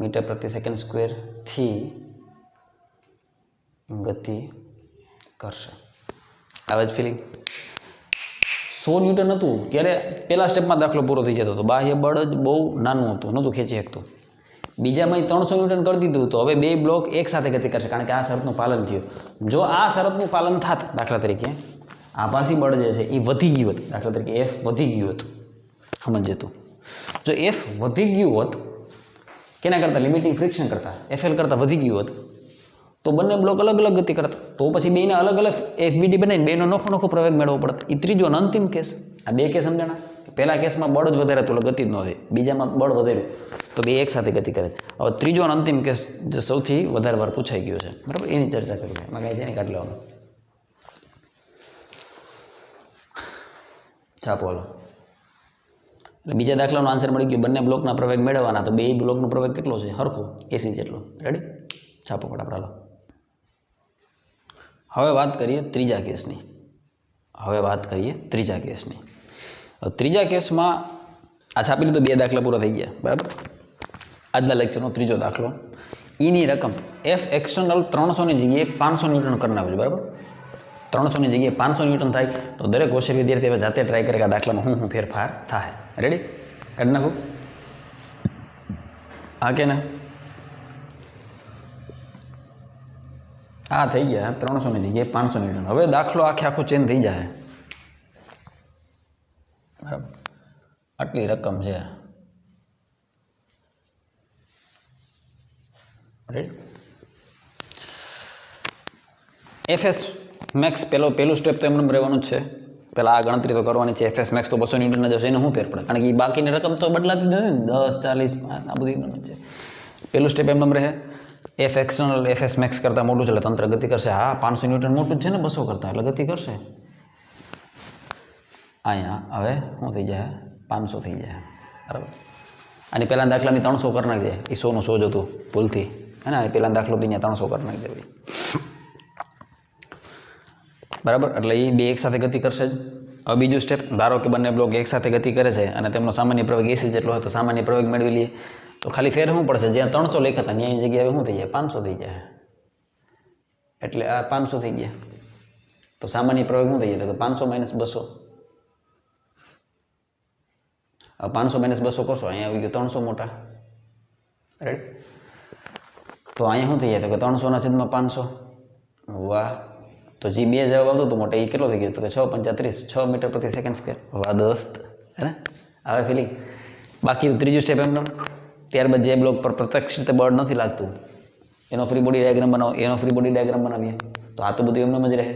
મીટર પ્રતિ સેકન્ડ સ્ક્વેરથી ગતિ કરશે. આવે જ ફિલિંગ? 100 ન્યૂટન હતું ત્યારે પહેલા સ્ટેપમાં દાખલો પૂરો થઈ જતો હતો. બાહ્ય બળ જ બહુ નાનું હતું, નહોતું ખેંચી શકતું. બીજામાં 300 ન્યૂટન કરી દીધું તો હવે બે બ્લોક એક સાથે ગતિ કરશે, કારણ કે આ શરતનું પાલન થયું. જો આ શરતનું પાલન થાત, દાખલા તરીકે આભાસી બળ જે છે એ વધી ગયું હોત, દાખલા તરીકે એફ વધી ગયું હોત, સમજે તું, જો એફ વધી ગયું હોત કેના કરતાં, લિમિટિંગ ફ્રિક્શન કરતાં, એફએલ કરતાં વધી ગયું હોત તો બંને બ્લોક અલગ અલગ ગતિ કરતા, તો પછી બેને અલગ અલગ એફબીડી બનાવીને બેનો નોખો પ્રવેગ મેળવવો પડત. એ ત્રીજો અને અંતિમ કેસ. આ બે કેસ સમજાણા. પહેલા કેસમાં બળ જ વધારે હતું, ગતિ જ ન હતી. બીજામાં બળ વધાર્યું તો બે એક સાથે ગતિ કરે. હવે ત્રીજો અને અંતિમ કેસ જે સૌથી વધારે વાર પૂછાઈ ગયો છે, બરાબર, એની ચર્ચા કરીએ. એમાં કાંઈ છે ને કાઢી લેવાનું. છાપો હાલો. એટલે બીજા દાખલાનો આન્સર મળી ગયો. બંને બ્લોકના પ્રવેગ મેળવવાના, તો બે બ્લોકનો પ્રવેગ કેટલો છે? હરખો, એસી જેટલો. રેડી? છાપો ફટાફટ હાલો. હવે વાત કરીએ ત્રીજા કેસની. ત્રીજા કેસમાં આ છાપી લીધું, બે દાખલા પૂરા થઈ ગયા, બરાબર. આજના લેક્ચરનો ત્રીજો દાખલો. ઈની રકમ એફ એક્સટર્નલ 300ની જગ્યાએ 500 ન્યૂટન કરી નાખવું છે, બરાબર. 300ની જગ્યાએ 500 ન્યૂટન થાય તો દરેક હોશિયાર વિદ્યાર્થી હવે જાતે ટ્રાય કરે કે આ દાખલામાં શું ફેરફાર થાય. રેડી? કાઢી નાખું? હા કે ના? આ થઈ ગયા 300ની જગ્યાએ 500 ન્યૂટન. હવે દાખલો આખો ચેન્જ થઈ જાય, બરાબર. આટલી રકમ છે. રેડી? એફએસ મેક્સ પહેલું સ્ટેપ તો એમને રહેવાનું જ છે. પહેલાં આ ગણતરી તો કરવાની છે. એફએસ મેક્સ તો 200 ન્યૂટન જશે, એને શું ફેર પડે? કારણ કે એ બાકીની રકમ તો બદલાતી નથી ને, 10, 40, આ બધું એમને છે. પહેલું સ્ટેપ એમને રહે. એફ એક્સટર્નલ એફએસ મેક્સ કરતાં મોટું છે એટલે તંત્ર ગતિ કરશે. હા, 500 ન્યૂટન મોટું જ છે ને 200 કરતાં, એટલે ગતિ કરશે. અહીંયા હવે શું થઈ જાય? 500 થઈ જાય, બરાબર. આની પહેલાં દાખલાની 300 કરી નાખી દે. એ 100નું 100 જ હતું ભૂલથી, હે ને? પહેલાં દાખલો તો અહીંયા 300 કરી નાખી દે, બરાબર. એટલે એ બે એક સાથે ગતિ કરશે જ. હવે બીજું સ્ટેપ, ધારો કે બંને બ્લોક એક સાથે ગતિ કરે છે અને તેમનો સામાન્ય પ્રવેગ એસી જેટલો હોય તો સામાન્ય પ્રવેગ મેળવી લઈએ. તો ખાલી ફેર શું પડશે? જ્યાં 300 લખ્યા હતા ત્યાંની જગ્યાએ શું થઈ જાય? 500 થઈ જાય. એટલે આ 500 થઈ ગયા. તો સામાન્ય પ્રવેગ શું થઈ જાય? તો 500 - 200. 500 - 200 કરશો, અહીંયા આવી ગયું 300 મોટા. રાઈટ? તો અહીંયા શું થઈ જાય? તો કે 300/500. વાહ. તો જે બે જવાબ આવતો હતો મોટા, એ કેટલો થઈ ગયો? તો કે 6 × 35, 6 મીટર પ્રતિ સેકન્ડ સ્ક્વેર. વાહ દોસ્ત, હે ને? આવે ફિલિંગ? બાકી ત્રીજું સ્ટેપ એમને. ત્યારબાદ જે બ્લોક પર પ્રત્યક્ષ રીતે બળ નથી લાગતું એનો ફ્રી બોડી ડાયાગ્રામ બનાવીએ. તો આ તો બધું એમનેમ જ રહે,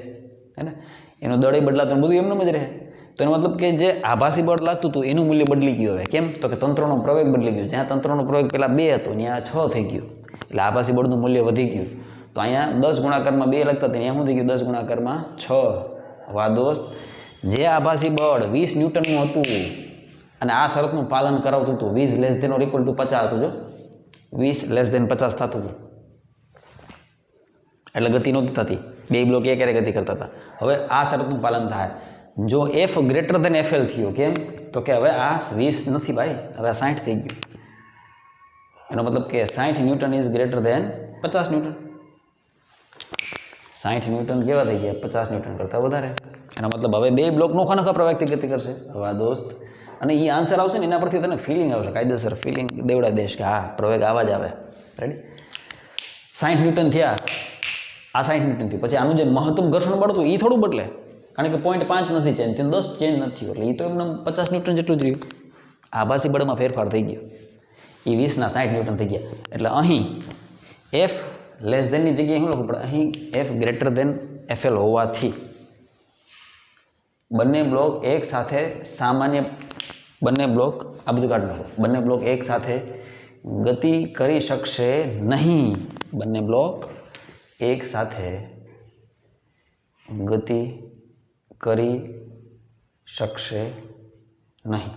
હે ને? એનો દળ બદલાતો બધું એમનેમ જ રહે. તો એનો મતલબ કે જે આભાસી બળ લાગતું હતું એનું મૂલ્ય બદલી ગયું. હવે કેમ? તો કે તંત્રનો પ્રવેગ બદલી ગયો. જ્યાં તંત્રનો પ્રવેગ પહેલાં 2 હતો ત્યાં 6 થઈ ગયું, એટલે આભાસી બળનું મૂલ્ય વધી ગયું. તો અહીંયા 10 ગુણાકારમાં 2 લખતા હતા, ત્યાં શું થઈ ગયું? 10 ગુણાકારમાં 6. વાહ દોસ્ત. જે આભાસી બળ 20 ન્યૂટનનું હતું અને આ શરતનું પાલન કરાવતું હતું, 20 < ≤ 50 હતું. જો 20 < 50 થતું હતું એટલે ગતિ નહોતી થતી. બે બ્લોક એક ગતિ કરતા હતા. હવે આ શરતનું પાલન થાય. જો એફ > એફએલ થયો, કેમ? તો કે હવે આ 20 નથી ભાઈ, હવે આ 60 થઈ ગયું. એનો મતલબ કે 60 ન્યૂટન ઇઝ > 50 ન્યૂટન. 60 ન્યૂટન કેવા થઈ ગયા? 50 ન્યૂટન કરતાં વધારે. એનો મતલબ હવે બે બ્લોક નોખા પ્રવેગથી ગતિ કરશે. વાહ દોસ્ત. અને એ આન્સર આવશે ને એના પરથી તને ફિલિંગ આવશે, કાયદેસર ફિલિંગ દેવડા દેશ કે હા પ્રવેગ આવા જ આવે. રેડી? 60 ન્યૂટન થયા, આ 60 ન્યૂટન થયું. પછી આનું જે મહત્તમ ઘર્ષણ બળ હતું એ થોડું બદલે, કારણ કે 0.5 નથી ચેન્જ થયું, 10 ચેન્જ નથી થયું, એટલે એ તો એમને 50 ન્યૂટન જેટલું જ રહ્યું. આભાસી બળમાં ફેરફાર થઈ ગયો. એ 20 ના 60 ન્યૂટન થઈ ગયા. એટલે અહીં એફ < ની જગ્યાએ શું લખવું પડે? અહીં એફ < એફએલ હોવાથી બંને બ્લોક એક સાથે સામાન્ય બંને બ્લોક આ બધું કાઢી નાખો. બંને બ્લોક એક સાથે ગતિ કરી શકશે નહીં. બંને બ્લોક એક સાથે ગતિ કરી શકશે નહીં.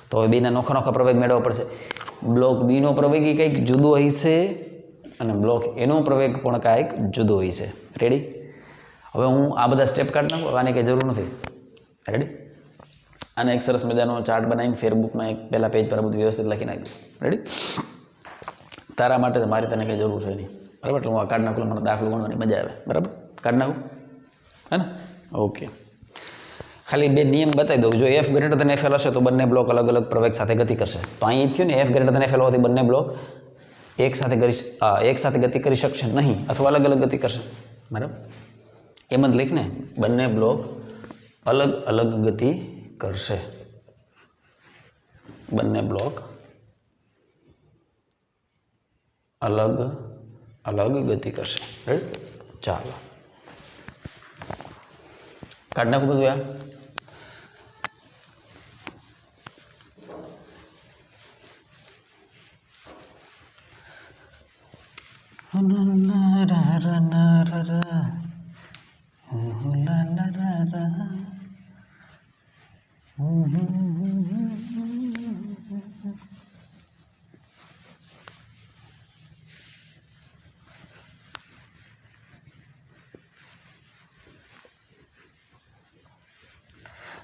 તો હવે બીના નોખા પ્રવેગ મેળવવો પડશે. બ્લોક બીનો પ્રવેગ કંઈક જુદો હશે અને બ્લોક એનો પ્રવેગ પણ કાંઈક જુદો હશે. રેડી? હવે હું આ બધા સ્ટેપ કાઢી નાખું, આને કંઈ જરૂર નથી. રેડી? આને એક સરસ મજાનો ચાર્ટ બનાવીને ફેસબુકમાં એક પહેલાં પેજ પર બધું વ્યવસ્થિત લખી નાખ્યું. રેડી? તારા માટે મારી તને કંઈ જરૂર છે નહીં, બરાબર? એટલે હું આ કાઢી નાખું, મને દાખલો ગણવાની મજા આવે, બરાબર? કાઢી નાખું, હે ને? ઓકે. ખાલી બે નિયમ બતાવી દઉં. જો એફ > એફએલ હશે તો બંને બ્લોક અલગ અલગ પ્રવેગ સાથે ગતિ કરશે. તો અહીં થયું ને એફ > એફએલ હોવાથી બંને બ્લોક એક સાથે ગતિ કરી શકશે નહીં અથવા અલગ અલગ ગતિ કરશે, બરાબર. એમ જ લીખ ને, બંને બ્લોક અલગ અલગ ગતિ કરશે, બંને બ્લોક અલગ અલગ ગતિ કરશે, રાઈટ. ચાલો કાઢ નાખું બધું આ.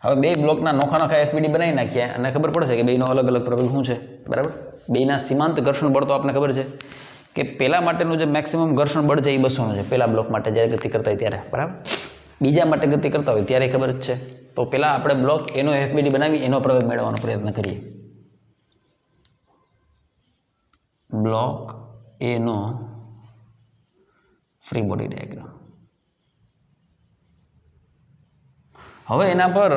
હવે બે બ્લોકના નોખા નોખા એફબીડી બનાવી નાખ્યા અને ખબર પડશે કે બેનો અલગ અલગ પ્રવેગ શું છે, બરાબર. બેના સીમાંત ઘર્ષણ બળ તો આપણને ખબર છે કે પહેલા માટેનું જે મેક્સિમમ ઘર્ષણ બળ છે એ 200નું છે, પહેલા બ્લોક માટે જ્યારે ગતિ કરતા હોય ત્યારે, બરાબર. બીજા માટે ગતિ કરતા હોય ત્યારે ખબર જ છે. તો પહેલાં આપણે બ્લોક એનો એફબીડી બનાવી એનો પ્રવેગ મેળવવાનો પ્રયત્ન કરીએ. બ્લોક એનો ફ્રી બોડી ડાયાગ્રામ. હવે એના પર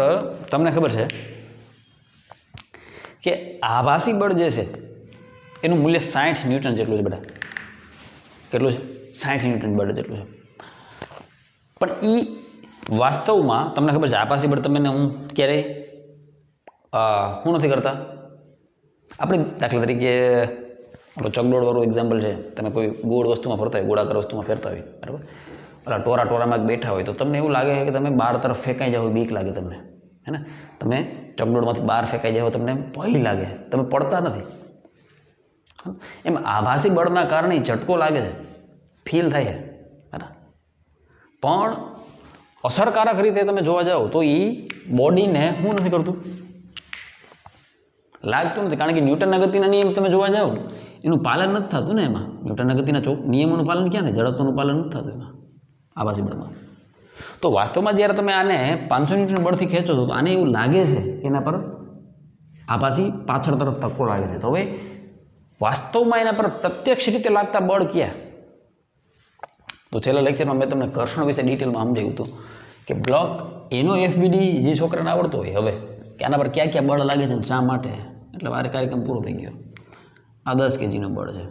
તમને ખબર છે કે આભાસી બળ જે છે એનું મૂલ્ય 60 ન્યૂટન જેટલું છે. બધા કેટલું છે? 60 ન્યૂટન બળ જેટલું છે. પણ એ વાસ્તવમાં તમને ખબર છે આભાસી બળ તમને હું ક્યારેય શું નથી કરતા. આપણે દાખલા તરીકે ચકડોળવાળું એક્ઝામ્પલ છે, તમે કોઈ ગોળ વસ્તુમાં ફરતા હોય, ગોળાકાર વસ્તુમાં ફેરતા હોય, બરાબર. ઓલા ટોરામાં બેઠા હોય તો તમને એવું લાગે છે કે તમે બહાર તરફ ફેંકાઈ જાઓ, બીક લાગે તમને, હે ને. તમે ચકડોળમાંથી બહાર ફેંકાઈ જાઓ તમને ભય લાગે, તમે પડતા નથી. એમ આભાસી બળના કારણે ઝટકો લાગે છે, ફીલ થાય છે, બરાબર. પણ અસરકારક રીતે તમે જોવા જાઓ તો એ બોડીને શું નથી કરતું, લાગતું નથી. કારણ કે ન્યૂટનના ગતિના નિયમ તમે જોવા જાઓ એનું પાલન નથી થતું ને. એમાં ન્યૂટનના ગતિના નિયમોનું પાલન ક્યાં થાય? જડત્વનું પાલન નથી થતું એમાં, આભાસી બળમાં. તો વાસ્તવમાં જ્યારે તમે આને 500 ન્યૂટન બળથી ખેંચો છો તો આને એવું લાગે છે કે એના પર આભાસી પાછળ તરફ ધક્કો લાગે છે. તો હવે વાસ્તવમાં એના પર પ્રત્યક્ષ રીતે લાગતા બળ ક્યાં? તો છેલ્લા લેક્ચરમાં મેં તમને ઘર્ષણ વિશે ડિટેલમાં સમજાવ્યું હતું કે બ્લોક એનો એફબીડી જે છોકરાને આવડતો હોય હવે કે આના પર ક્યાં ક્યાં બળ લાગે છે શા માટે, એટલે મારે કાર્યક્રમ પૂરો થઈ ગયો. આ 10 kgનું બળ છે,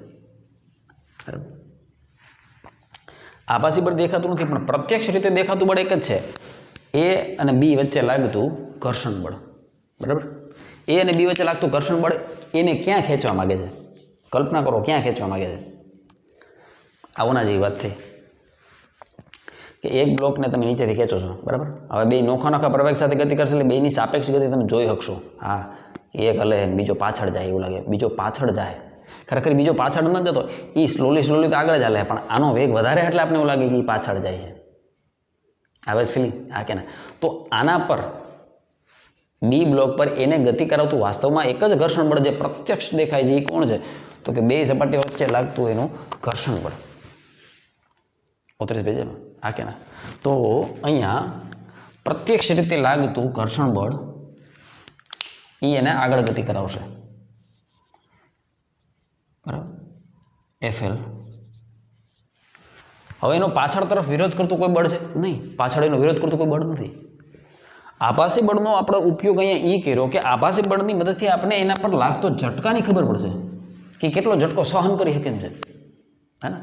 બરાબર. આભાસી બળ દેખાતું નથી પણ પ્રત્યક્ષ રીતે દેખાતું બળ એક જ છે, એ અને બી વચ્ચે લાગતું ઘર્ષણ બળ, બરાબર. એ અને બી વચ્ચે લાગતું ઘર્ષણ બળ એને ક્યાં ખેંચવા માગે છે? કલ્પના કરો ક્યાં ખેંચવા માગે છે? આવના જેવી વાત થઈ કે એક બ્લોકને તમે નીચેથી ખેંચો છો, બરાબર. હવે બે નોખા નોખા પ્રવેગ સાથે ગતિ કરશે એટલે બેની સાપેક્ષ ગતિ તમે જોઈ શકશો. હા, એક હલે બીજો પાછળ જાય એવું લાગે, બીજો પાછળ જાય. ખરેખર બીજો પાછળ ન જતો, એ સ્લોલી તો આગળ જ હાલે, પણ આનો વેગ વધારે એટલે આપણે એવું લાગે કે એ પાછળ જાય છે. આવે જ ફિલિંગ? હા કે ના? તો આના પર બી બ્લોક પર એને ગતિ કરાવતું વાસ્તવમાં એક જ ઘર્ષણ બળ જે પ્રત્યક્ષ દેખાય છે એ કોણ છે? તો કે બે સપાટી વચ્ચે લાગતું એનું ઘર્ષણ બળ. 35 પેજમાં, હા કે ના? તો અહીંયા પ્રત્યક્ષ રીતે લાગતું ઘર્ષણ બળ એ એને આગળ ગતિ કરાવશે, બરાબર. FL. હવે એનો પાછળ તરફ વિરોધ કરતું કોઈ બળ છે નહીં, પાછળ એનો વિરોધ કરતું કોઈ બળ નથી. આભાસી બળનો આપણે ઉપયોગ અહીંયા એ કર્યો કે આભાસી બળની મદદથી આપણે એના પર લાગતો ઝટકાની ખબર પડશે કે કેટલો ઝટકો સહન કરી શકે એમ છે, હે ને.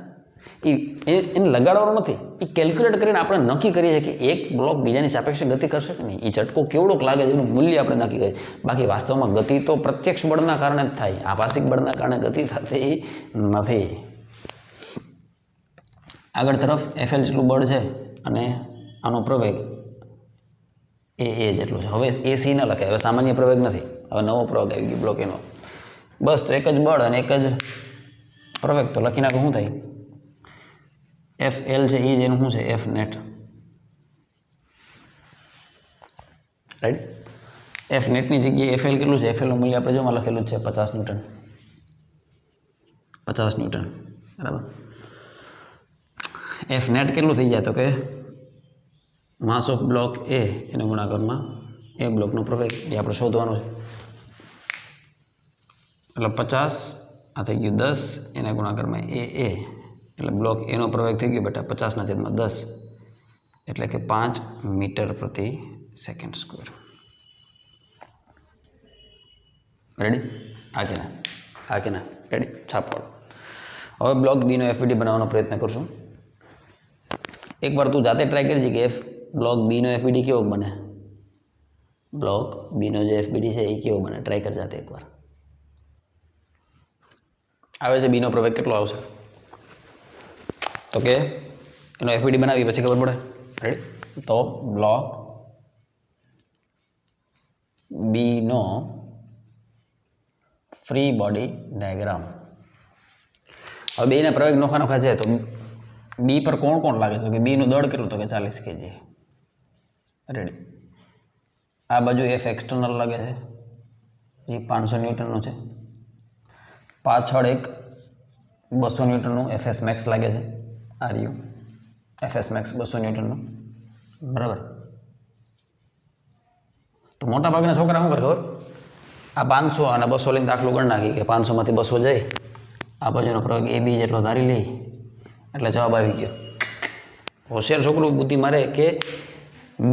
એને લગાડવાનો નથી, એ કેલ્ક્યુલેટ કરીને આપણે નક્કી કરીએ છીએ કે એક બ્લોક બીજાની સાપેક્ષે ગતિ કરશે કે નહીં, એ ઝટકો કેવડોક લાગે છે એનું મૂલ્ય આપણે નક્કી કરીએ. બાકી વાસ્તવમાં ગતિ તો પ્રત્યક્ષ બળના કારણે જ થાય, આભાસિક બળના કારણે ગતિ થતી નથી. આગળ તરફ FL જેટલું બળ છે અને આનો પ્રવેગ એ જેટલું છે. હવે AC ન લખાય, હવે સામાન્ય પ્રવેગ નથી, હવે નવો પ્રવેગ આવી ગયો બ્લોક એનો. બસ તો એક જ બળ અને એક જ પ્રવેગ, તો લખી નાખો શું થાય? FL છે એ જેનું શું છે? F net, right. F નેટની જગ્યાએ FL કેટલું છે? FL નું મૂલ્ય આપણે જોમાં લખેલું છે 50 ન્યૂટન, 50 ન્યૂટન, બરાબર. F નેટ કેટલું થઈ જાય? તો કે માસ ઓફ બ્લોક એ એના ગુણાકારમાં એ બ્લોકનો પ્રવેગ એ આપણે શોધવાનું છે. એટલે 50 આ થઈ ગયું 10 એના ગુણાકારમાં એ એટલે બ્લોક એનો પ્રવેગ થઈ ગયો બેટા 50/10 એટલે કે 5 મીટર પ્રતિ સેકન્ડ સ્ક્વેર. રેડી? આ કે ના રેડી? છાપ પાડો. હવે બ્લોક બીનો એફઈડી બનાવવાનો પ્રયત્ન કરશું. એકવાર તું જાતે ટ્રાય કરજે કે બ્લોક બીનો એફઈડી કેવો બને. બ્લોક બીનો જે એફબીડી છે એ કેવો બને ટ્રાય કર જાતે એકવાર. આવે છે બીનો પ્રવેગ કેટલો આવશે તો કે એનો એફબીડી બનાવી પછી ખબર પડે. રેડી? તો બ્લોક બીનો ફ્રી બોડી ડાયાગ્રામ. હવે બેના પ્રવેગ નોખા છે તો બી પર કોણ લાગે તો કે બીનું દળ કેટલું તો કે 40 kg. રેડી? આ બાજુ એફ એક્સટર્નલ લાગે છે જે 500 ન્યૂટનનું છે. પાછળ એક 200 ન્યૂટનનું એફએસ મેક્સ લાગે છે. આ રહ્યું એફએસ મેક્સ 200 ન્યૂટનનું. બરાબર? તો મોટા ભાગના છોકરા શું કરે ખબર? આ 500 અને 200 લઈને દાખલો ગણ નાખી કે 500 માંથી 200 જાય, આ બાજુનો પ્રયોગ એ બી જેટલો ધારી લઈ એટલે જવાબ આવી ગયો. હોશિયાર છોકરું બુદ્ધિ મારે કે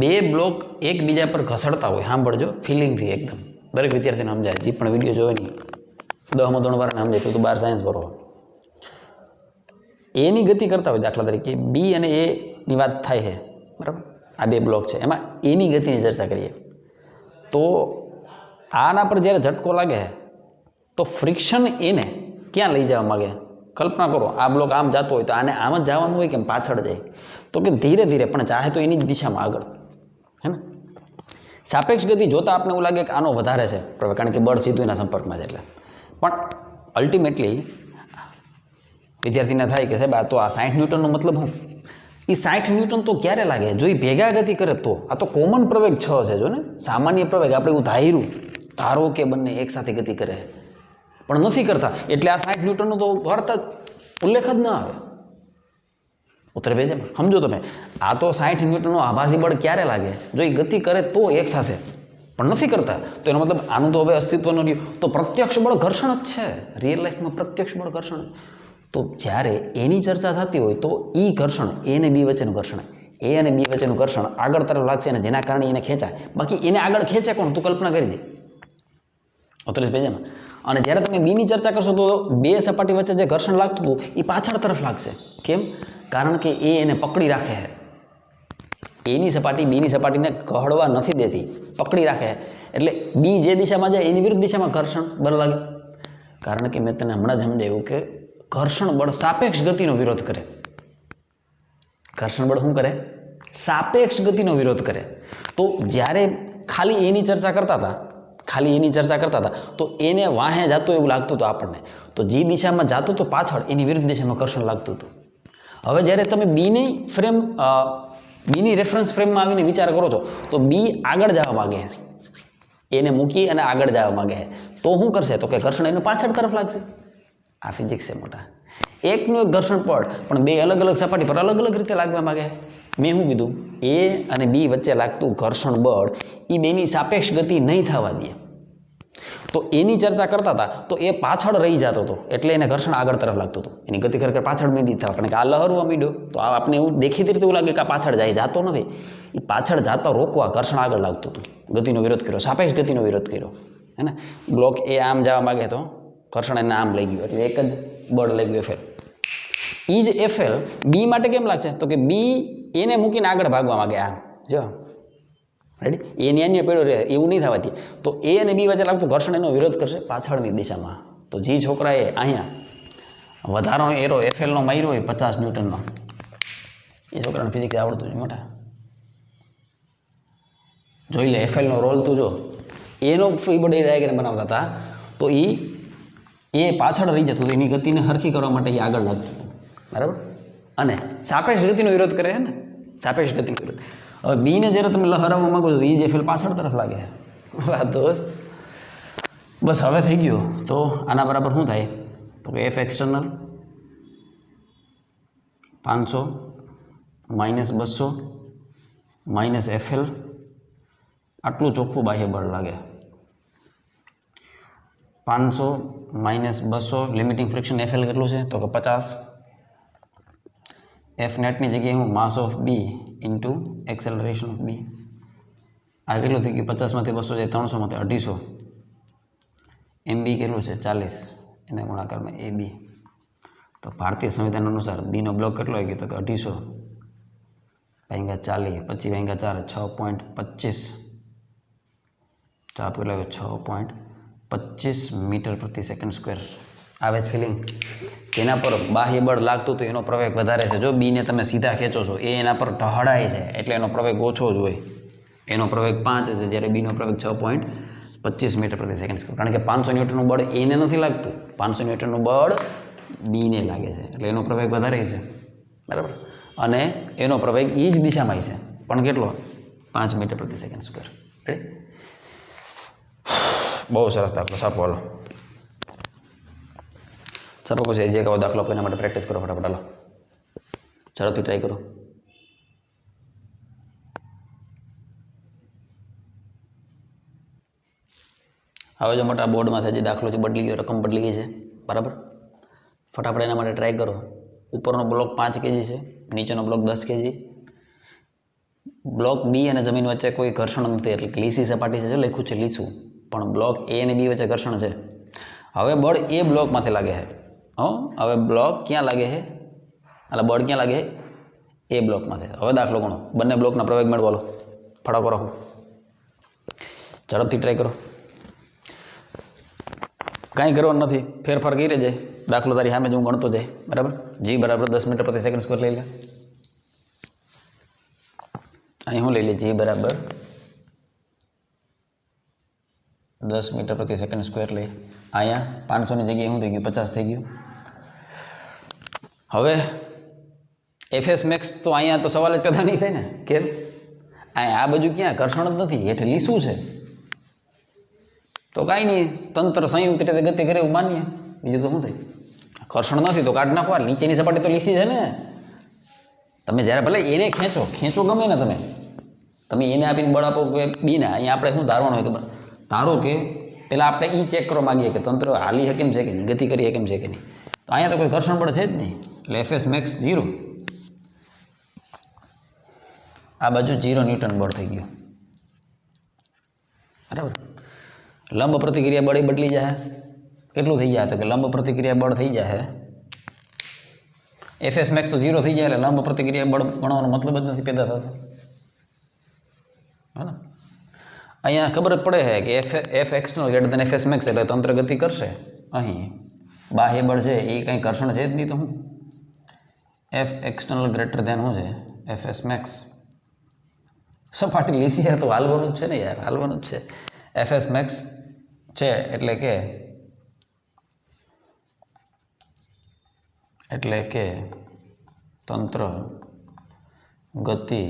બે બ્લોક એકબીજા પર ઘસડતા હોય, સાંભળજો ફિલિંગથી એકદમ, દરેક વિદ્યાર્થીને સમજાય, જે પણ વિડીયો જોવે નહીં 10મા ધોરણ વાળાને સમજાય તો 12 સાયન્સ ભરો. એની ગતિ કરતા હોય, દાખલા તરીકે બી અને એ ની વાત થાય છે, બરાબર? આ બે બ્લોક છે, એમાં એની ગતિની ચર્ચા કરીએ તો આના પર જ્યારે ઝટકો લાગે તો ફ્રિક્શન એને ક્યાં લઈ જવા માગે? કલ્પના કરો આ બ્લોક આમ જતો હોય તો આને આમ જ જવાનું હોય કે પાછળ જાય? તો કે ધીરે ધીરે, પણ ચાહે તો એની જ દિશામાં આગળ, હે ને? સાપેક્ષ ગતિ જોતાં આપણે એવું લાગે કે આનો વધારે છે, કારણ કે બળ સીધું એના સંપર્કમાં છે એટલે. પણ અલ્ટિમેટલી વિદ્યાર્થીને થાય કે સાહેબ આ તો આ 60 ન્યૂટનનો મતલબ શું? એ 60 ન્યૂટન તો ક્યારે લાગે? જો એ ભેગા ગતિ કરે તો. આ તો કોમન પ્રવેગ 6 છે, જો ને સામાન્ય પ્રવેગ આપણે એવું ધારો કે બંને એકસાથે ગતિ કરે, પણ નથી કરતા એટલે આ 60 ન્યૂટનનો તો અર્થ ઉલ્લેખ જ ન આવે. ઉત્તર પેજમાં સમજો તમે, આ તો 60 ન્યૂટનનો આભાસી બળ ક્યારે લાગે? જો એ ગતિ કરે તો એકસાથે, પણ નથી કરતા તો એનો મતલબ આનું તો હવે અસ્તિત્વ ન રહ્યું. તો પ્રત્યક્ષ બળ ઘર્ષણ જ છે, રિયલ લાઈફમાં પ્રત્યક્ષ બળ ઘર્ષણ. તો જ્યારે એની ચર્ચા થતી હોય તો એ ઘર્ષણ, એ અને બી વચ્ચેનું ઘર્ષણ, એ અને બી વચ્ચેનું ઘર્ષણ આગળ તરફ લાગશે અને જેના કારણે એને ખેંચાય. બાકી એને આગળ ખેંચે કોણ? તું કલ્પના કરી દે. ઉત્તર પેજમાં. અને જ્યારે તમે બીની ચર્ચા કરશો તો બે સપાટી વચ્ચે જે ઘર્ષણ લાગતું હતું એ પાછળ તરફ લાગશે. કેમ? કારણ કે એ એને પકડી રાખે છે. એની સપાટી બીની સપાટીને કહળવા નથી દેતી, પકડી રાખે. એટલે બી જે દિશામાં જાય એની વિરુદ્ધ દિશામાં ઘર્ષણ બળ લાગે. કારણ કે મેં તને હમણાં જ સમજાવ્યું કે ઘર્ષણ બળ સાપેક્ષ ગતિનો વિરોધ કરે. ઘર્ષણ બળ શું કરે? સાપેક્ષ ગતિનો વિરોધ કરે. તો જ્યારે ખાલી એની ચર્ચા કરતા હતા તો એને વાહે જતું એવું લાગતું હતું આપણને. તો જે દિશામાં જતું તો પાછળ એની વિરુદ્ધ દિશામાં ઘર્ષણ લાગતું હતું. હવે જ્યારે તમે બીની રેફરન્સ ફ્રેમમાં આવીને વિચાર કરો છો તો બી આગળ જવા માગે, એને મૂકી અને આગળ જવા માગે, તો શું કરશે? તો કે ઘર્ષણ એનું પાછળ તરફ લાગશે. આ ફિઝિક્સ છે મોટા. એકનું એક ઘર્ષણ પડ પણ બે અલગ અલગ સપાટી પર અલગ અલગ રીતે લાગવા માગે. મેં શું કીધું? એ અને બી વચ્ચે લાગતું ઘર્ષણ બળ એ બેની સાપેક્ષ ગતિ નહીં થવા દે. તો એની ચર્ચા કરતા હતા તો એ પાછળ રહી જતો હતો, એટલે એને ઘર્ષણ આગળ તરફ લાગતું હતું. એની ગતિ ખરેખર પાછળ મીડી થવા, કારણ કે આ લહરવા મીડ્યો તો આપણે એવું દેખીતી રીતે એવું લાગે કે આ પાછળ જાય, જાતો નથી. એ પાછળ જાતો રોકવા ઘર્ષણ આગળ લાગતું હતું. ગતિનો વિરોધ કર્યો, સાપેક્ષ ગતિનો વિરોધ કર્યો, હે ને? બ્લોક એ આમ જવા માગે તો ઘર્ષણ એને આમ લઈ ગયું, એટલે એક જ બળ લઈ ગયું એફએલ. એ જ એફએલ બી માટે કેમ લાગશે? તો કે બી એને મૂકીને આગળ ભાગવા માગે. આમ જો રેડી, એની અન્ય પેડો રહે એવું નહીં થવાથી તો એ અને બી વચ્ચે લાગતું ઘર્ષણ એનો વિરોધ કરશે પાછળની દિશામાં. તો જે છોકરાએ અહીંયા વધારાનો એરો એફએલનો માર્યો હોય 50 ન્યૂટનનો, એ છોકરાને ફિઝિક્સ આવડતું જ મોટા. જોઈ લે એફએલનો રોલ તું જો, એનો ફ્રી બોડી ડાયાગ્રામ બનાવતા હતા તો એ પાછળ રહી જતું, એની ગતિને હરખી કરવા માટે એ આગળ લાગતું, બરાબર? અને સાપેક્ષ ગતિનો વિરોધ કરે છે ને, સાપેક્ષ ગતિનો વિરોધ. હવે બીને જ્યારે તમે લહરાવવા માગો છો એ જે ફેલ પાછળ તરફ લાગે. વાહ દોસ્ત, બસ હવે થઈ ગયું. તો આના બરાબર શું થાય? તો કે એફ એક્સટર્નલ 500 -200 -FL આટલું ચોખ્ખું બાહ્ય બળ લાગે. 500 માઇનસ 200 લિમિટિંગ ફ્રિક્શન એફએલ કેટલું છે તો કે 50. એફ નેટની જગ્યાએ હું mass of B into acceleration of B. આ કેટલું થઈ ગયું 50માંથી 200 જાય 300માંથી 250. એમ બી કેટલું છે 40 એના ગુણાકારમાં એ બી. તો ભારતીય સંવિધાન અનુસાર બીનો બ્લોક કેટલો આવી ગયો તો કે 250 ભાગ્યા 40 25 ભાગ્યા 4 6.25 જવાબ કેટલો આવ્યો 6.25 મીટર પ્રતિ સેકન્ડ સ્ક્વેર. આવે જ ફિલિંગ? એના પર બાહ્ય બળ લાગતું તો એનો પ્રવેગ વધારે છે. જો બીને તમે સીધા ખેંચો છો એ એના પર ઢહડાય છે એટલે એનો પ્રવેગ ઓછો જ હોય. એનો પ્રવેગ 5 છે જ્યારે બીનો પ્રવેગ 6.25 મીટર પ્રતિ સેકન્ડ સ્ક્વેર. કારણ કે 500 ન્યૂટનનું બળ એને નથી લાગતું, 500 ન્યૂટનનું બળ બીને લાગે છે એટલે એનો પ્રવેગ વધારે છે, બરાબર. અને એનો પ્રવેગ એ જ દિશામાં છે પણ કેટલો 5 મીટર પ્રતિ સેકન્ડ સ્ક્વેર. રેડી? બહુ સરસ દાખલો. સાપો હાલો સાપો પછી જે કહો દાખલો એના માટે પ્રેક્ટિસ કરો ફટાફટ. હાલો ઝડપથી ટ્રાય કરો. હવે જો મોટા બોર્ડમાં જે દાખલો છે બદલી ગયો, રકમ બદલી ગઈ છે, બરાબર. ફટાફટ એના માટે ટ્રાય કરો. ઉપરનો બ્લોક 5 kg છે, નીચેનો બ્લોક 10 kg. બ્લોક બી અને જમીન વચ્ચે કોઈ ઘર્ષણ નથી એટલે લીસી સપાટી છે, જો લખ્યું છે લીસું, પણ બ્લોક એ અને બી વચ્ચે ઘર્ષણ છે. હવે બળ એ બ્લોકમાંથી લાગે છે. હવે બ્લોક ક્યાં લાગે છે? એટલે બળ ક્યાં લાગે છે? એ બ્લોકમાંથી. હવે દાખલો ગણો. બંને બ્લોકના પ્રવેગ મેળવો. લો ફટાકો રાખો, ઝડપથી ટ્રાય કરો. કાંઈ કરવાનું નથી, ફેરફાર કરી જાય. દાખલો તારી સામે જ હું ગણતો જાય, બરાબર. જી બરાબર 10 મીટર પ્રતિ સેકન્ડ સ્ક્વેર લઈ લે. અહીં હું લઈ લે જી બરાબર 10 મીટર પ્રતિ સેકન્ડ સ્ક્વેર લઈ. અહીંયા 500ની જગ્યાએ શું થઈ ગયું 50 થઈ ગયું. હવે એફએસ મેક્સ તો અહીંયા તો સવાલ જ પેદા નહીં થાય ને. કેમ? અહીંયા આ બાજુ ક્યાં ઘર્ષણ જ નથી, હેઠ લીસું છે. તો કાંઈ નહીં, તંત્ર સંયુક્ત રીતે ગતિ કરે એવું માનીએ. બીજું તો શું થાય? ઘર્ષણ નથી તો કાઢ નાખવા. નીચેની સપાટી તો લીસી છે ને. તમે જ્યારે ભલે એને ખેંચો ગમે ને, તમે એને આપીને બળ આપો કે બીને. અહીંયા આપણે શું ધારવાનું હોય ખબર? ધારો કે પહેલાં આપણે એ ચેક કરવા માગીએ કે તંત્ર હાલી કેમ છે કે નહીં, ગતિ કરી કેમ છે કે નહીં. તો અહીંયા તો કોઈ ઘર્ષણ બળ છે જ નહીં એટલે એફએસ મેક્સ 0. આ બાજુ 0 ન્યૂટન બળ થઈ ગયું, બરાબર. લંબ પ્રતિક્રિયા બળ બદલી જાય. કેટલું થઈ જાય તો કે લંબ પ્રતિક્રિયા બળ થઈ જાય એફએસ મેક્સ તો 0 થઈ જાય એટલે લંબ પ્રતિક્રિયા બળ ગણવાનો મતલબ જ નથી પેદા થતો. હા ને? અહીંયા ખબર જ પડે છે કે F external greater than FS max એટલે તંત્ર ગતિ કરશે. અહીં બાહ્ય બળ છે એ કંઈ ઘર્ષણ છે જ નહીં. તો હું એફ એક્સટર્નલ ગ્રેટર દેન શું છે એફએસ મેક્સ. સપાટી લીસી છે તો હાલવાનું જ છે ને યાર, હાલવાનું જ છે. એફએસ મેક્સ છે એટલે કે તંત્ર ગતિ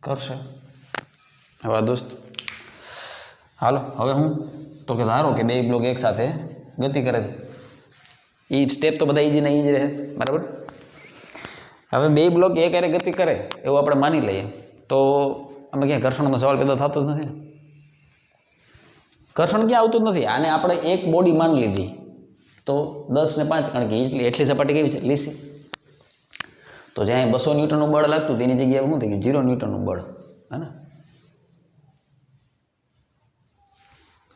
કરશે. હવે દોસ્ત હાલો હવે હું તો કે ધારો કે બે બ્લોક એક સાથે ગતિ કરે છે. એ સ્ટેપ તો બધા ઈજીના ઈજી રહે, બરાબર. હવે બે બ્લોક એક હારે ગતિ કરે એવું આપણે માની લઈએ તો અમે ક્યાં ઘર્ષણનો સવાલ પેદા થતો જ નથી. ઘર્ષણ ક્યાં આવતું જ નથી. આને આપણે એક બોડી માની લીધી તો 10 ને 5, કારણ કે એટલી સપાટી કેવી છે લીસી. તો જ્યાં 200 ન્યૂટનનું બળ લાગતું તેની જગ્યાએ શું થઈ ગયું 0 ન્યૂટનનું બળ, હે ને.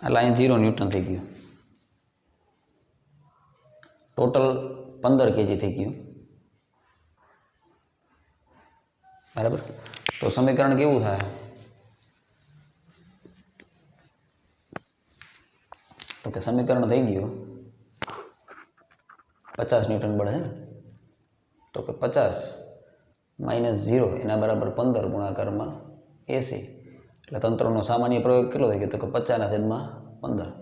એટલે અહીંયા 0 ન્યૂટન થઈ ગયું. ટોટલ 15 kg થઈ ગયું, બરાબર. તો સમીકરણ કેવું થાય? તો કે સમીકરણ થઈ ગયું 50 ન્યૂટન બળ છે ને. તો કે 50 - 0 એના બરાબર 15 ગુણાકારમાં 80. એટલે તંત્રનો સામાન્ય પ્રયોગ કેટલો થઈ ગયો તો કે 50/15.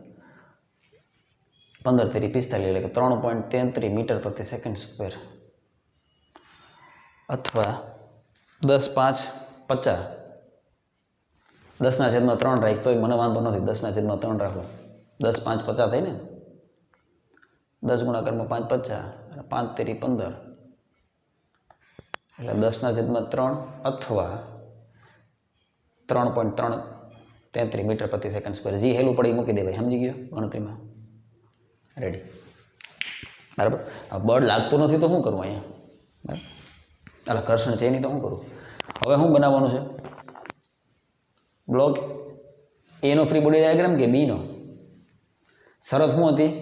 15 તેરી 45 એટલે કે 3.33 મીટર પ્રતિ સેકન્ડ સ્ક્વેર. અથવા 10×5 = 50. 10/3 રાખ તોય મને વાંધો નથી. 10/3 રાખો. 10×5 = 50 થઈ ને. 10 ગુણાકારમાં 5 = 50 અને 5 તેરી 15 એટલે 10/3 અથવા 3.33 મીટર પ્રતિ સેકન્ડ સ્ક્વેર. જી હેલું પડી મૂકી દે ભાઈ, સમજી ગયો ગણતરીમાં. રેડી, બરાબર. બળ લાગતું નથી તો શું કરવું અહીંયા, બરાબર, એટલે ઘર્ષણ છે નહીં તો શું કરવું. હવે શું બનાવવાનું છે, બ્લોક એનો ફ્રી બોડી ડાયાગ્રામ કે બીનો. શરત શું હતી,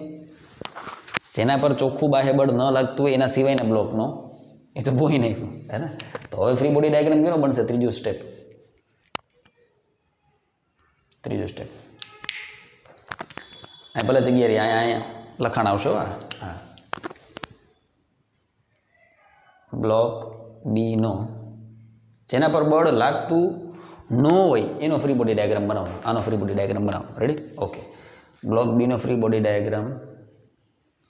જેના પર ચોખ્ખું બાહ્ય બળ ન લાગતું હોય એના સિવાયના બ્લોકનો એ તો ભૂઈ નાખ્યું, હે ને. તો હવે ફ્રી બોડી ડાયાગ્રામ કેનો બનશે, ત્રીજું સ્ટેપ અહીં ભલે જગ્યા રહી, અહીંયા લખાણ આવશે. હા, બ્લોક બીનો જેના પર બળ લાગતું ન હોય એનો ફ્રી બોડી ડાયાગ્રામ બનાવો. આનો ફ્રી બોડી ડાયાગ્રામ બનાવો. Ready, okay. બ્લોક બીનો ફ્રી બોડી ડાયાગ્રામ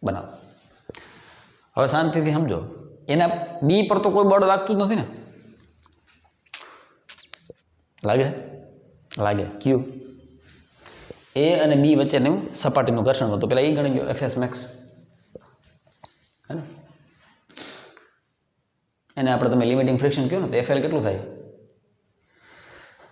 બનાવો. હવે શાંતિથી સમજો, એના બી પર તો કોઈ બળ લાગતું જ નથી ને, લાગે ક્યુ એ અને બી વચ્ચેનું સપાટીનું ઘર્ષણ હતું. પેલા એ ગણી લો, એફએસ મેક્સ, હે ને. એને આપણે તમે લિમિટિંગ ફ્રિક્શન કહો ને તો એફએલ કેટલું થાય,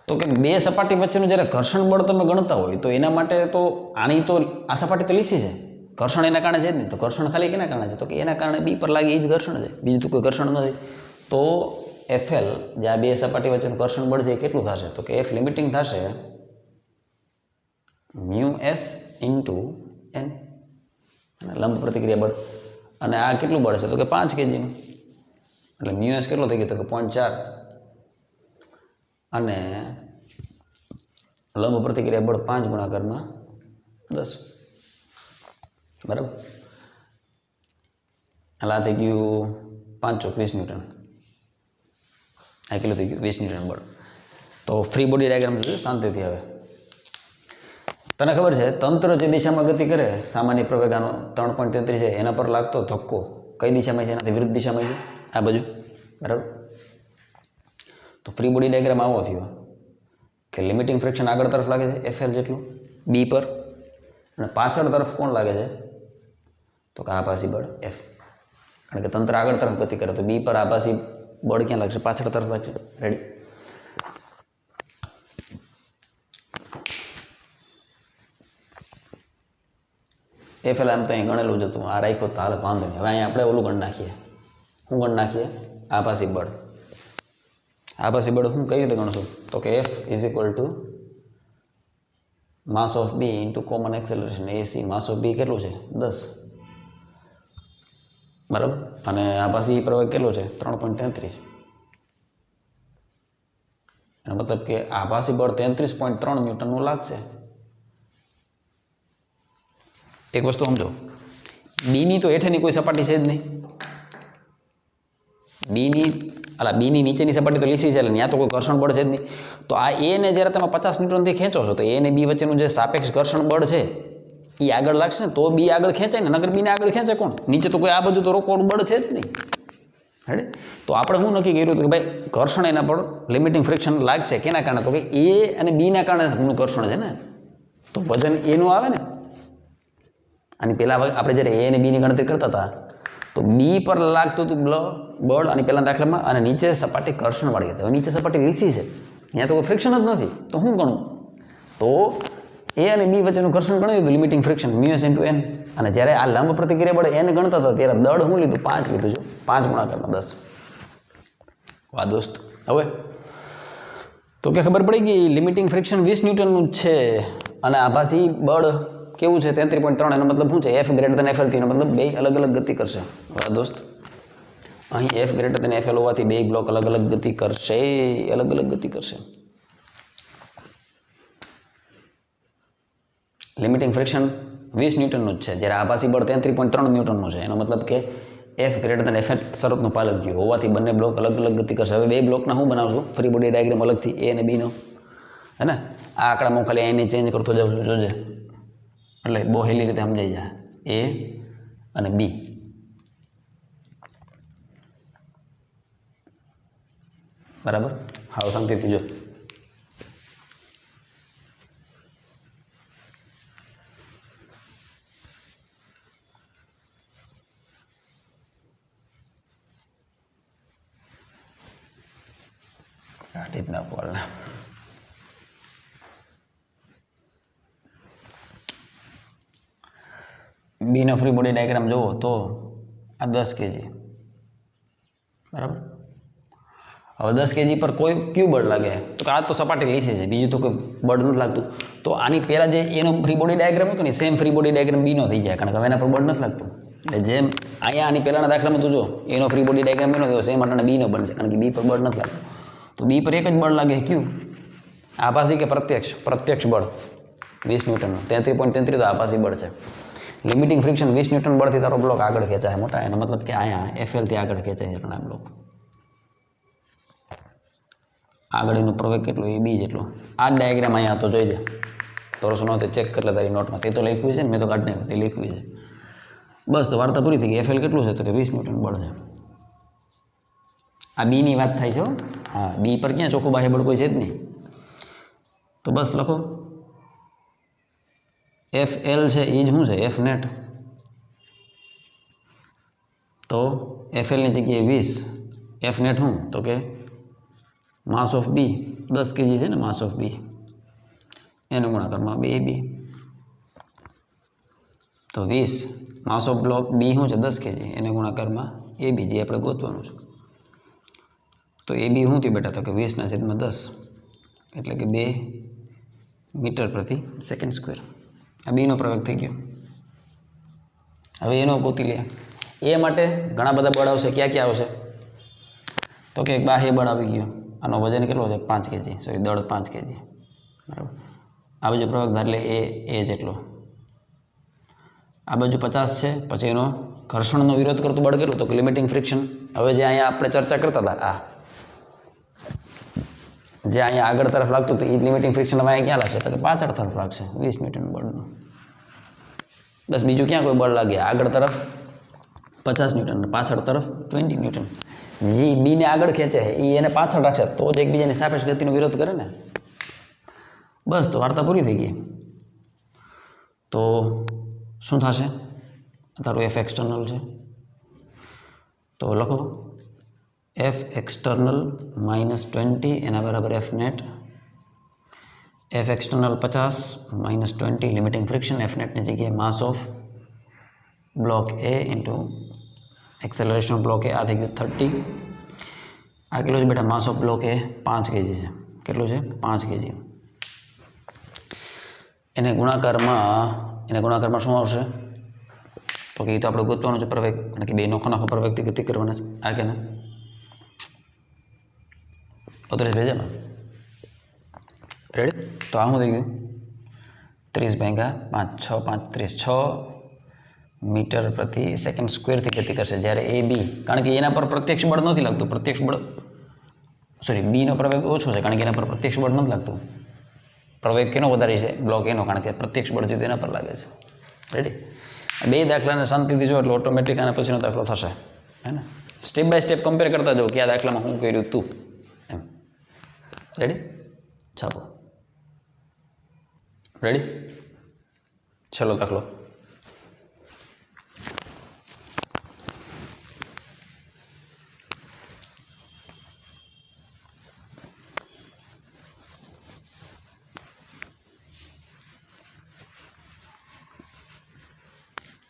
તો કે બે સપાટી વચ્ચેનું જ્યારે ઘર્ષણ બળ તમે ગણતા હોય તો એના માટે તો આની તો આ સપાટી તો લીસી છે, ઘર્ષણ એના કારણે છે જ નહીં. તો ઘર્ષણ ખાલી કેના કારણે છે, તો કે એના કારણે બી પર લાગે એ જ ઘર્ષણ છે, બીજું તો કોઈ ઘર્ષણ નથી. તો એફએલ જે આ બે સપાટી વચ્ચેનું ઘર્ષણ બળ છે એ કેટલું થશે, તો કે એફ લિમિટિંગ થશે મ્યુ એસ ઇન્ટુ એન, લંબ પ્રતિક્રિયા બળ. અને આ કેટલું બળ છે, તો કે 5 kgનું, એટલે મ્યુ એસ કેટલો થઈ ગયો, તો કે 0.4, અને લંબ પ્રતિક્રિયા બળ 5 ગુણાકારમાં 10, બરાબર. એટલે આ થઈ ગયું 5 ચોક 20 ન્યૂટન, આ કેટલું થઈ ગયું 20 ન્યૂટન બળ. તો ફ્રી બોડી ડાયાગ્રામ જોયું શાંતિથી. હવે તને ખબર છે તંત્ર જે દિશામાં ગતિ કરે, સામાન્ય પ્રવેગાનો 3.33 છે, એના પર લાગતો ધક્કો કઈ દિશામાં છે, એનાથી વિરુદ્ધ દિશામાં છે, આ બાજુ, બરાબર. તો ફ્રી બોડી ડાયાગ્રામ આવો થયો કે લિમિટિંગ ફ્રિક્શન આગળ તરફ લાગે છે એફએલ જેટલું બી પર, અને પાછળ તરફ કોણ લાગે છે, તો કે આભાસી બળ એફ. કારણ કે તંત્ર આગળ તરફ ગતિ કરે તો બી પર આભાસી બળ ક્યાં લાગશે, પાછળ તરફ લાગશે. રેડી, એફએલ આમ તો અહીં ગણેલું જ હતું, આ રાખ્યો તો હાલ વાંધો નહીં. હવે અહીંયા આપણે ઓલું ગણ નાખીએ, શું ગણ નાખીએ, આભાસી બળ. આભાસી બળ હું કઈ રીતે ગણશું, તો કે F is equal to mass of B into common acceleration AC. Mass of B કેટલું છે 10, બરાબર. અને આભાસી પ્રવેગ કેટલો છે 3.33, એનો મતલબ કે આભાસી બળ 33.3 ન્યૂટનનું લાગશે. એક વસ્તુ સમજો, બીની તો હેઠળની કોઈ સપાટી છે જ નહીં, બીની નીચેની સપાટી તો લીસી છે, એટલે ત્યાં તો કોઈ ઘર્ષણ બળ છે જ નહીં. તો આ એ ને જ્યારે તમે 50 ન્યૂટનથી ખેંચો છો તો એ ને બી વચ્ચેનું જે સાપેક્ષ ઘર્ષણ બળ છે એ આગળ લાગશે ને, તો બી આગળ ખેંચાય ને, નગર બીને આગળ ખેંચે કોણ, નીચે તો કોઈ આ બધું તો રોકવાનું બળ છે જ નહીં. રેડી, તો આપણે શું નક્કી કર્યું હતું કે ભાઈ ઘર્ષણ એના પર લિમિટિંગ ફ્રિક્શન લાગશે, કેના કારણે, તો કે એ અને બીના કારણે ઘર્ષણ છે ને, તો વજન એનું આવે ને. આની પહેલાં આપણે જ્યારે એ અને બીની ગણતરી કરતા હતા તો બી પર લાગતું હતું બળ, અને પહેલાં દાખલામાં, અને નીચે સપાટી ઘર્ષણવાળી હતી. હવે નીચે સપાટી લીસી છે, ત્યાં તો કોઈ ફ્રિક્શન જ નથી, તો શું ગણવું, તો એ અને બી વચ્ચેનું ઘર્ષણ ગણ્યું હતું limiting friction mu S into N. અને જ્યારે આ લંબ પ્રતિક્રિયા બળ એન ગણતા હતા ત્યારે દળ શું લીધું, 5 લીધું છે, 5 ગુણાકારમાં 10. વાહ દોસ્ત. હવે તો કે ખબર પડી ગઈ લિમિટિંગ ફ્રિક્શન 20 ન્યૂટનનું જ છે, અને આભાસી બળ કેવું છે 33.3. એનો મતલબ શું છે, એફ ગ્રેટર દેન એફએલ થી, એનો મતલબ બે અલગ અલગ ગતિ કરશે. વાહ દોસ્ત, અહીં એફ ગ્રેટર દેન એફએલ હોવાથી બે બ્લોક અલગ અલગ ગતિ કરશે, અલગ અલગ ગતિ કરશે. લિમિટિંગ ફ્રિક્શન 20 ન્યૂટનનું જ છે, જ્યારે આભાસી બળ 33.3 ન્યૂટનનું છે. એનો મતલબ કે એફ ગ્રેટર દેન એફએલ શરતનું પાલન થયું હોવાથી બંને બ્લોક અલગ અલગ ગતિ કરશે. હવે બે બ્લોકના હું બનાવશું ફ્રી બોડી ડાયાગ્રામ અલગથી, એ અને બીનો, હે ને. આ આંકડામાં ખાલી એને ચેન્જ કરતો જાઉં છું, જોજે, એટલે બહુ હેલી રીતે સમજાઈ જાય. એ અને બી, બરાબર. હાવ શાંતિથી જો. કાઢી જ નાખો હાલના. બીનો ફ્રી બોડી ડાયાગ્રામ જુઓ તો આ 10 kg બરાબર. હવે 10 kg પર કોઈ ક્યુ બળ લાગે તો કે આ તો સપાટી લીસી છે, બીજું તો કોઈ બળ નથી લાગતું. તો આની પહેલાં જે એનો ફ્રી બોડી ડાયાગ્રામ હતો ને સેમ ફ્રી બોડી ડાયાગ્રામ બીનો થઈ જાય, કારણ કે હવે એના પર બળ નથી લાગતું. એટલે જેમ અહીંયા આની પહેલાંના દાખલામાં તું જો એનો ફ્રી બોડી ડાયાગ્રામ બીનો થયો સેમ માટે બીનો બનશે, કારણ કે બી પર બળ નથી લાગતું. તો બી પર એક જ બળ લાગે ક્યુ, આભાસી કે પ્રત્યક્ષ બળ 20 ન્યૂટનનું 33.33 તો આભાસી બળ છે. લિમિટિંગ ફ્રિક્શન 20 ન્યૂટન બળથી તારો બ્લોક આગળ ખેંચાય મોટા, એનો મતલબ કે અહીંયા FLથી આગળ ખેંચાય છે ઘણા બ્લોક. આગળ એનો પ્રવેગ કેટલો એ બી જેટલો. આ ડાયાગ્રામ અહીંયા તો જોઈ દે, થોડો સુનો તે ચેક કરી લે તારી નોટમાં, તે તો લખ્યું છે ને, મેં તો કાઢી નાખ્યું, તે લખ્યું છે. બસ તો વાર્તા પૂરી થઈ ગઈ. FL કેટલું છે તો કે 20 ન્યૂટન બળ છે. આ બીની વાત થાય છે. હા, બી પર ક્યાં ચોખ્ખું બાહ્ય બળ કોઈ છે જ નહીં. તો બસ લખો FL છે એ જ શું છે F નેટ. તો FLની જગ્યાએ 20, F નેટ શું તો કે માસ ઓફ બી 10 kg છે ને, માસ ઓફ બી એનો ગુણાકારમાં 2b. તો 20 માસ ઓફ બ્લોક બી શું છે 10 kg, એને ગુણાકારમાં AB જે આપણે ગોતવાનું છે. તો AB શું થયું બેટા તો કે 20/10 એટલે કે 2 મીટર પ્રતિ સેકન્ડ સ્ક્વેર. આ બીનો પ્રયોગ થઈ ગયો. હવે એનો ગોતી લે. એ માટે ઘણા બધા બળ આવશે. ક્યાં ક્યાં આવશે તો કે એક બાહ્ય બળ આવી ગયો, આનો વજન કેટલો છે 5 kg, સોરી દળ 5 kg બરાબર. આ બાજુ પ્રયોગ ધાર લે એ જેટલો, આ બાજુ 50 છે. પછી એનો ઘર્ષણનો વિરોધ કરતું બળ કેટલું તો કે લિમિટિંગ ફ્રિક્શન. હવે જે અહીંયા આપણે ચર્ચા કરતા હતા આ જે અહીંયા આગળ તરફ લાગતું હતું એ લિમિટિંગ ફ્રિક્શન હવે અહીંયા ક્યાં લાગશે તો કે પાછળ તરફ લાગશે 20 ન્યૂટન બળનું. બસ બીજું ક્યાં કોઈ બળ લાગે, આગળ તરફ 50 ન્યૂટન, પાછળ તરફ 20 ન્યૂટન. જે બીને આગળ ખેંચે એ એને પાછળ રાખશે તો જ એકબીજાની સાપેક્ષ ગતિનો વિરોધ કરે ને. બસ તો વાર્તા પૂરી થઈ ગઈ. તો શું થશે, તારું F એક્સટર્નલ છે તો લખો F એક્સટર્નલ -20 એના બરાબર F net. F external 50 -20 limiting friction. F નેટની જગ્યાએ માસ of block A into acceleration block A, આ થઈ ગયું 30. આ કેટલું છે બેટા માસ ઓફ બ્લોક A 5 kg છે. કેટલું છે 5 kg. એને ગુણાકારમાં શું આવશે તો કે એ તો આપણે ગોતવાનું છે પ્રવેગ, કારણ કે બે નોખો પ્રવેગથી ગતિ કરવાના છે. આ કે ના 35 ભેજામાં રેડી. તો આ શું થઈ ગયું 30/5 6 5 30 6 મીટર પ્રતિ સેકન્ડ સ્ક્વેરથી ગતિ કરશે. જ્યારે AB કારણ કે એના પર પ્રત્યક્ષ બળ નથી લાગતું, બીનો પ્રવેગ ઓછો છે કારણ કે એના પર પ્રત્યક્ષ બળ નથી લાગતું. પ્રવેગ કેનો વધારે છે બ્લોક એનો, કારણ કે પ્રત્યક્ષ બળ છે તેના પર લાગે છે. રેડી. બે દાખલાને શાંતિથી જો એટલે ઓટોમેટિક આના પછીનો દાખલો થશે, હે ને. સ્ટેપ બાય સ્ટેપ કમ્પેર કરતા જાઓ કે આ દાખલામાં શું કર્યું તું એમ. રેડી, ચાલો રેડી. ચલો દાખલો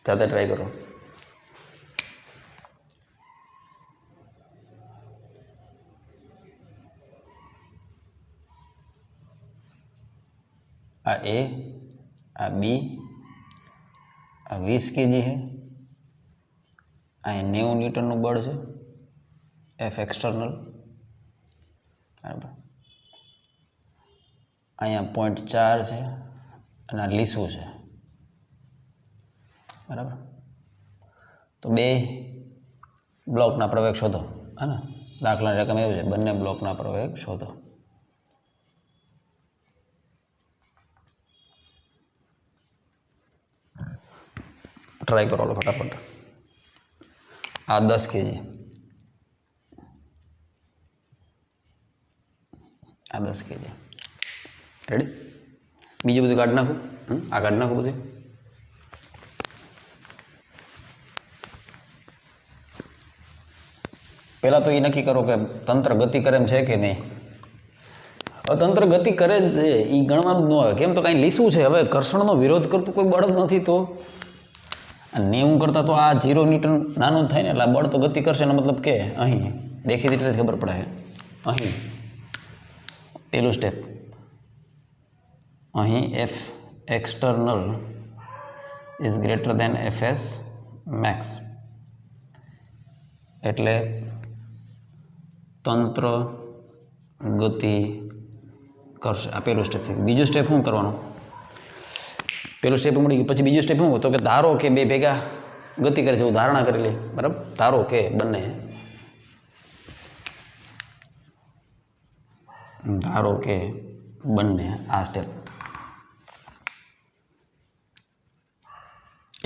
જાતે ટ્રાય કરો. आ A, uh B, uh 20 kg है, आ 90 ન્યૂટનનું બળ છે F એક્સટર્નલ બરાબર. અહીંયા 0.4 છે અને આ લીસું છે બરાબર. તો બે બ્લોકના પ્રવેગ શોધો, હે ને. દાખલાની રકમ એવું છે બંને બ્લોકના પ્રવેગ શોધો. ટ્રાય કરો ફટાફટ. આ 10 kg, આ 10 kg. રેડી. બીજું બધું કાઢી નાખું, આ કાઢી નાખું બધું. પહેલાં તો એ નક્કી કરો કે તંત્ર ગતિ કરે એમ છે કે નહીં. હવે તંત્ર ગતિ કરે છે એ ગણવાનું જ ન આવે. કેમ તો કાંઈ લીસું છે, હવે ઘર્ષણનો વિરોધ કરતું કોઈ બળ જ નથી. તો 90 કરતાં તો આ 0 ન્યૂટન નાનું થાય ને એટલે આ બળ તો ગતિ કરશે એનો મતલબ કે અહીં દેખીતી રીતે ખબર પડે અહીં પહેલું સ્ટેપ અહીં F external is greater than FS max એટલે તંત્ર ગતિ કરશે. આ પહેલું સ્ટેપ થઈ ગયું. બીજું સ્ટેપ શું કરવાનું? પહેલું સ્ટેપ મળી ગયું. પછી બીજું સ્ટેપ શું? તો કે ધારો કે બે ભેગા ગતિ કરે છે એવું ધારણા કરી લે. બરાબર, ધારો કે બંને આ સ્ટેપ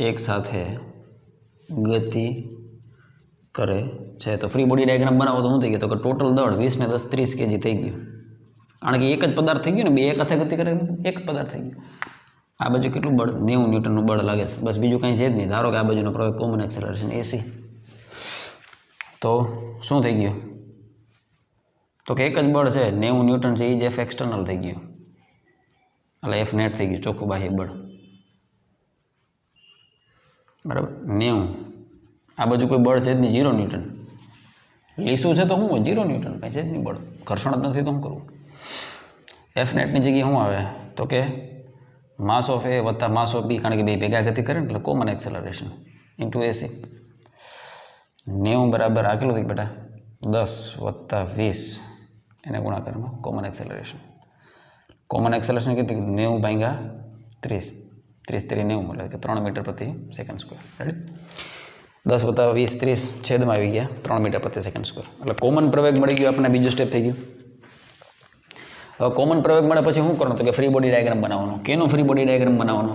એક સાથે ગતિ કરે છે. તો ફ્રી બોડી ડાયાગ્રામ બનાવો તો શું થઈ ગયું? તો કે ટોટલ દળ 20 ને 10 30 kg થઈ ગયું. કારણ કે એક જ પદાર્થ થઈ ગયું ને, બે એક હાથે ગતિ કરે એક પદાર્થ થઈ ગયું. આ બાજુ કેટલું બળ? 90 ન્યૂટનનું બળ લાગે છે. બસ બીજું કંઈ છે જ નહીં. ધારો કે આ બાજુનો પ્રવેગ કોમન એક્સેલરેશન એસી. તો શું થઈ ગયું? તો કે એક જ બળ છે 90 ન્યૂટન છે, એ જ એફ એક્સટર્નલ થઈ ગયું. એટલે એફ નેટ થઈ ગયું, ચોખ્ખું બાહ્ય બળ. બરાબર, 90. આ બાજુ કોઈ બળ છે જ નહીં, 0 ન્યૂટન. લીસું છે તો શું હોય? 0 ન્યૂટન, કંઈ છે જ નહીં બળ. ઘર્ષણ જ નથી તો શું કરવું? એફ નેટની જગ્યાએ શું આવે? તો કે માસ ઓફ એ વત્તા માસ ઓફ બી, કારણ કે બે ભેગા ગતિ કરે ને એટલે કોમન એક્સેલરેશન ઇન્ટુ એસી. 90 બરાબર આ કેટલું થઈ બેટા? 10 વત્તા 20 એને ગુણાકારમાં કોમન એક્સેલરેશન. કોમન એક્સેલરેશન કેટલી? 90 ભાગ્યા 30. 30 3 90 એટલે કે 3 મીટર પ્રતિ સેકન્ડ સ્ક્વેર. રાઈટ? 10 વત્તા 20 30 છેદમાં આવી ગયા 3 મીટર પ્રતિ સેકન્ડ સ્ક્વેર. એટલે કોમન પ્રવેગ મળી ગયો આપણને. બીજું સ્ટેપ થઈ ગયું. હવે કોમન પ્રવેગ મળે પછી શું કરવાનું? તો કે ફ્રી બોડી ડાયાગ્રામ બનાવવાનો. કેનો ફ્રી બોડી ડાયાગ્રામ બનાવવાનો?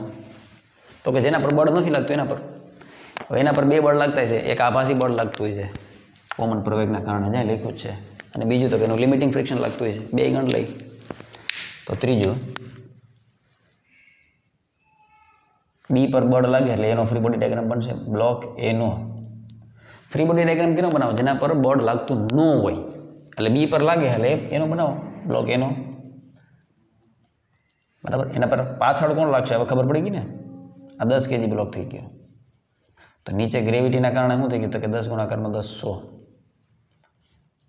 તો કે જેના પર બળ નથી લાગતું એના પર. હવે એના પર બે બળ લાગતા છે. એક આભાસી બળ લાગતું હોય છે કોમન પ્રવેગના કારણે, જ્યાં લખ્યું છે, અને બીજું તો કે એનું લિમિટિંગ ફ્રિક્શન લાગતું હોય છે. બે ગણ લઈ તો ત્રીજું બી પર બળ લાગે એટલે એનો ફ્રી બોડી ડાયાગ્રામ બનશે. બ્લોક એનો ફ્રી બોડી ડાયાગ્રામ કેનો બનાવો? જેના પર બળ લાગતું ન હોય. એટલે બી પર લાગે એટલે એનો બનાવો, બ્લોક એનો. બરાબર, એના પર પાછળ કોણ લાગશે? હવે ખબર પડી ગઈ ને. આ 10 kg બ્લોક થઈ ગયો. તો નીચે ગ્રેવિટીના કારણે શું થઈ ગયું? તો કે 10 ગુણાકારમાં 10 100.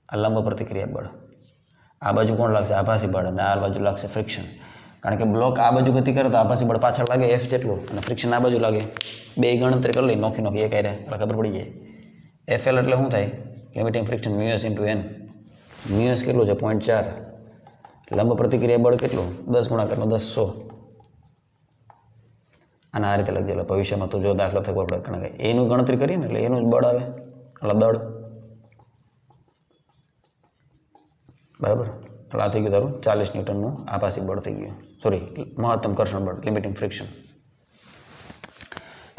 આ લંબ પ્રતિક્રિયા બળ. આ બાજુ કોણ લાગશે? આભાસી બળ. અને આ બાજુ લાગશે ફ્રિક્શન. કારણ કે બ્લોક આ બાજુ ગતિ કરે તો આભાસી બળ પાછળ લાગે એફ જેટલું, અને ફ્રિક્શન આ બાજુ લાગે. બે ગણતરી કરી લઈ, નોખી એક આરે એટલે ખબર પડી જાય. એફએલ એટલે શું થાય? Limiting friction mu s into N. Mu s કેટલું છે? 0.4. લંબ પ્રતિક્રિયા બળ કેટલું? 10 ગુણાકારમાં 10 100. અને આ રીતે લખજો. એટલે ભવિષ્યમાં તો જો દાખલો થયો પડે, કારણ કે એનું ગણતરી કરીએ ને એટલે એનું જ બળ આવે. એટલે દળ. બરાબર, એટલે આ થઈ ગયું તારું 40 ન્યૂટનનું આભાસી બળ થઈ ગયું. સોરી, મહત્તમ ઘર્ષણ બળ, લિમિટિંગ ફ્રિક્શન.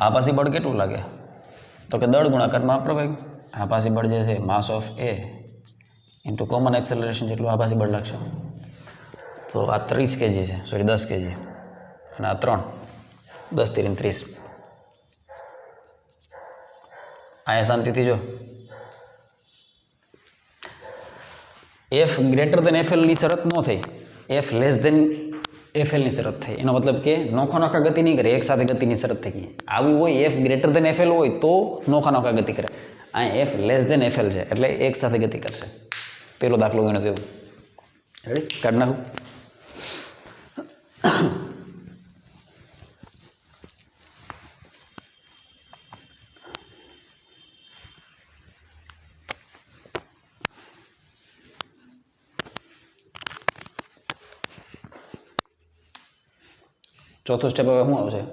આભાસી બળ કેટલું લાગે? તો કે દળ ગુણાકારમાં પ્રવેગ. આભાસી બળ જે છે માસ of A into common acceleration જેટલું આભાસી બળ લાગશે. તો આ 30 kg છે, સોરી 10 kg, અને આ 3 10 3 30. અહીંયા શાંતિથી જો. એફ ગ્રેટર દેન એફએલની શરત ન થઈ, એફ લેસ દેન એફએલની શરત થઈ. એનો મતલબ કે નોખા ગતિ નહીં કરે, એક સાથે ગતિની શરત થઈ ગઈ. આવી હોય એફ ગ્રેટર દેન એફએલ હોય તો નોખા ગતિ કરે. અહીંયા એફ લેસ દેન એફએલ છે એટલે એક સાથે ગતિ કરશે. પેલો દાખલો ગણ્યો તેવું. રેડી? કાઢ નાખું. ચોથું સ્ટેપ હવે શું આવશે?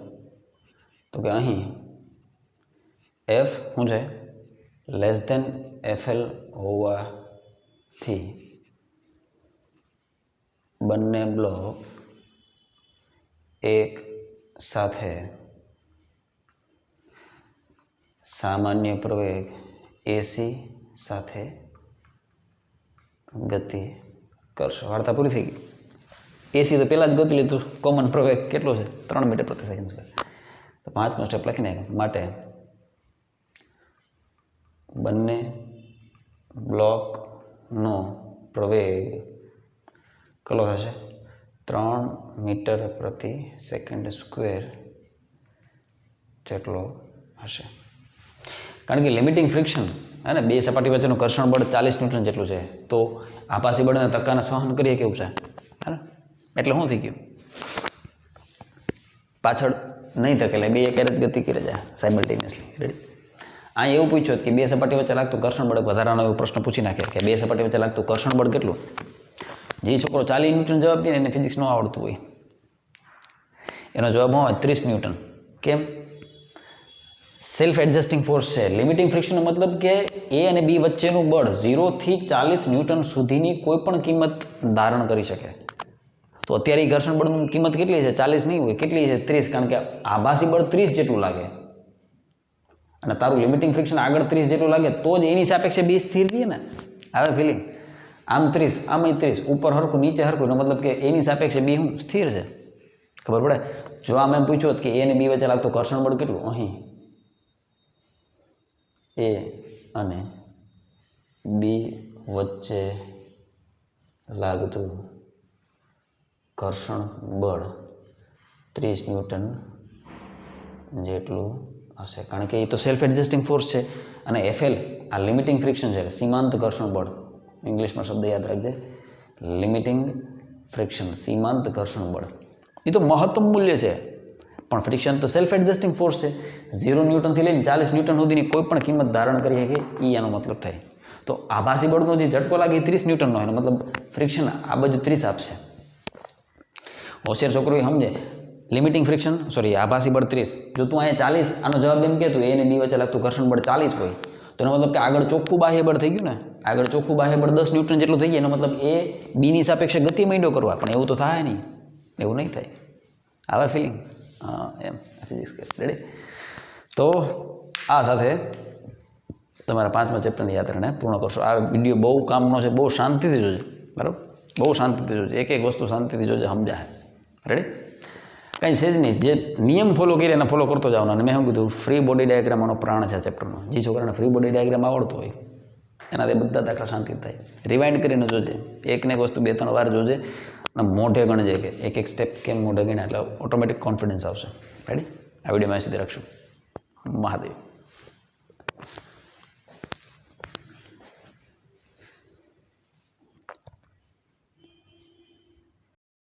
તો કે અહીં એફ શું છે? લેસ દેન એફએલ હોવાથી બંને બ્લોક એક સાથે સામાન્ય પ્રવેગ એસી સાથે ગતિ કરશે. વાર્તા પૂરી થઈ ગઈ. એસી તો પહેલાં જ ગોતી લીધું. કોમન પ્રવેગ કેટલો છે? 3 મીટર પ્રતિ સેકન્ડ સ્ક્વેર. તો 5નો સ્ટેપ લખીને માટે બંને બ્લોકનો પ્રવેગ કેટલો થશે? 3 મીટર પ્રતિ સેકન્ડ સ્ક્વેર જેટલો હશે, કારણ કે લિમિટિંગ ફ્રિક્શન હે ને, બે સપાટી વચ્ચેનું ઘર્ષણ બળ 40 ન્યૂટન જેટલું છે, તો આભાસી બળના ધક્કાને સહન કરીએ કેવું છે, હે ને? એટલે શું થઈ ગયું, પાછળ નહીં ધકેલે, બે એક જ ગતિ કરી જાય સાયમલ્ટેનિયસલી. રેડી? આ એવું પૂછ્યું કે બે સપાટી વચ્ચે લાગતું ઘર્ષણ બળ વધારાનો એવો પ્રશ્ન પૂછી નાખે કે બે સપાટી વચ્ચે લાગતું ઘર્ષણ બળ કેટલું. જે છોકરો 40 ન્યૂટન જવાબ દે ને એને ફિઝિક્સ ન આવડતું હોય, એનો જવાબ હોય 30 ન્યૂટન. કેમ? સેલ્ફ એડજસ્ટિંગ ફોર્સ છે. લિમિટિંગ ફ્રિક્શનનો મતલબ કે એ અને બી વચ્ચેનું બળ 0 થી 40 ન્યૂટન સુધીની કોઈ પણ કિંમત ધારણ કરી શકે. તો અત્યારે ઘર્ષણ બળની કિંમત કેટલી છે? 40 નહીં હોય, કેટલી છે? 30, કારણ કે આભાસી બળ 30 જેટલું લાગે અને તારું લિમિટિંગ ફ્રિક્શન આગળ 30 જેટલું લાગે તો જ એની સાપેક્ષે બી સ્થિર રહે ને. આવે ફિલિંગ? આમ 30, આમ 30, ઉપર હરખું નીચે હરખું, એનો મતલબ કે એની સાપેક્ષે બી શું સ્થિર છે. ખબર પડે? જો આમ એમ પૂછ્યું કે એ અને બી વચ્ચે લાગતું ઘર્ષણ બળ કેટલું, અહીં એ અને બી વચ્ચે લાગતું ઘર્ષણ બળ 30 ન્યૂટન જેટલું હશે, કારણ કે એ તો સેલ્ફ એડજસ્ટિંગ ફોર્સ છે. અને એફએલ આ લિમિટિંગ ફ્રિક્શન છે, સીમાંત ઘર્ષણ બળ. ઇંગ્લિશમાં શબ્દ યાદ રાખજે, લિમિટિંગ ફ્રિક્શન, સીમાંત ઘર્ષણ બળ. એ તો મહત્તમ મૂલ્ય છે, પણ ફ્રિક્શન તો સેલ્ફ એડજસ્ટિંગ ફોર્સ છે. 0 ન્યૂટનથી લઈને 40 ન્યૂટન સુધીની કોઈ પણ કિંમત ધારણ કરી શકે એ એનો મતલબ થાય. તો આભાસી બળનો જે ઝટકો લાગે એ 30 ન્યૂટનનો, એનો મતલબ ફ્રિક્શન આ બાજુ 30 આપશે. હોશિયાર છોકરો એ સમજે, લિમિટિંગ ફ્રિક્શન આભાસી બળ 30, જો તું અહીંયા 40, આનો જવાબ એમ કે તું એ અને બી વચ્ચે લાગતું ઘર્ષણ બળ 40 હોય, તો એનો મતલબ કે આગળ ચોખ્ખું બાહ્ય બળ થઈ ગયું ને, આગળ ચોખ્ખું બાહ્ય બળ 10 ન્યૂટન જેટલું થઈ જાય, એનો મતલબ એ બીની સાપેક્ષે ગતિ માંડ્યો કરવા, પણ એવું તો થાય નહીં, એવું નહીં થાય. આવે ફિલિંગ? હા, એમ ફિઝિક્સ કે. રેડી? તો આ સાથે તમારા 5મા ચેપ્ટરની યાત્રાને પૂર્ણ કરશો. આ વિડીયો બહુ કામનો છે, બહુ શાંતિથી જોજો, બરાબર? બહુ શાંતિથી જોજો, એક એક વસ્તુ શાંતિથી જોજો, સમજાય. રેડી? કંઈ છે જ નહીં, જે નિયમ ફોલો કરી એને ફોલો કરતો જાવ. અને મેં શું કીધું, ફ્રી બોડી ડાયાગ્રામ આનો પ્રાણ છે આ ચેપ્ટરનો. જે છોકરાને ફ્રી બોડી ડાયાગ્રામ આવડતો હોય એનાથી બધા દાખલા શાંતિ થાય. રિવાઇન્ડ કરીને જોજે, એકને એક વસ્તુ 2-3 વાર જોજે અને મોઢે ગણજે કે એક એક સ્ટેપ કેમ મોઢે ગણ્યા, એટલે ઓટોમેટિક કોન્ફિડન્સ આવશે. રેડી? આ વિડીયોમાં સુધી રાખશું. મહાદેવ.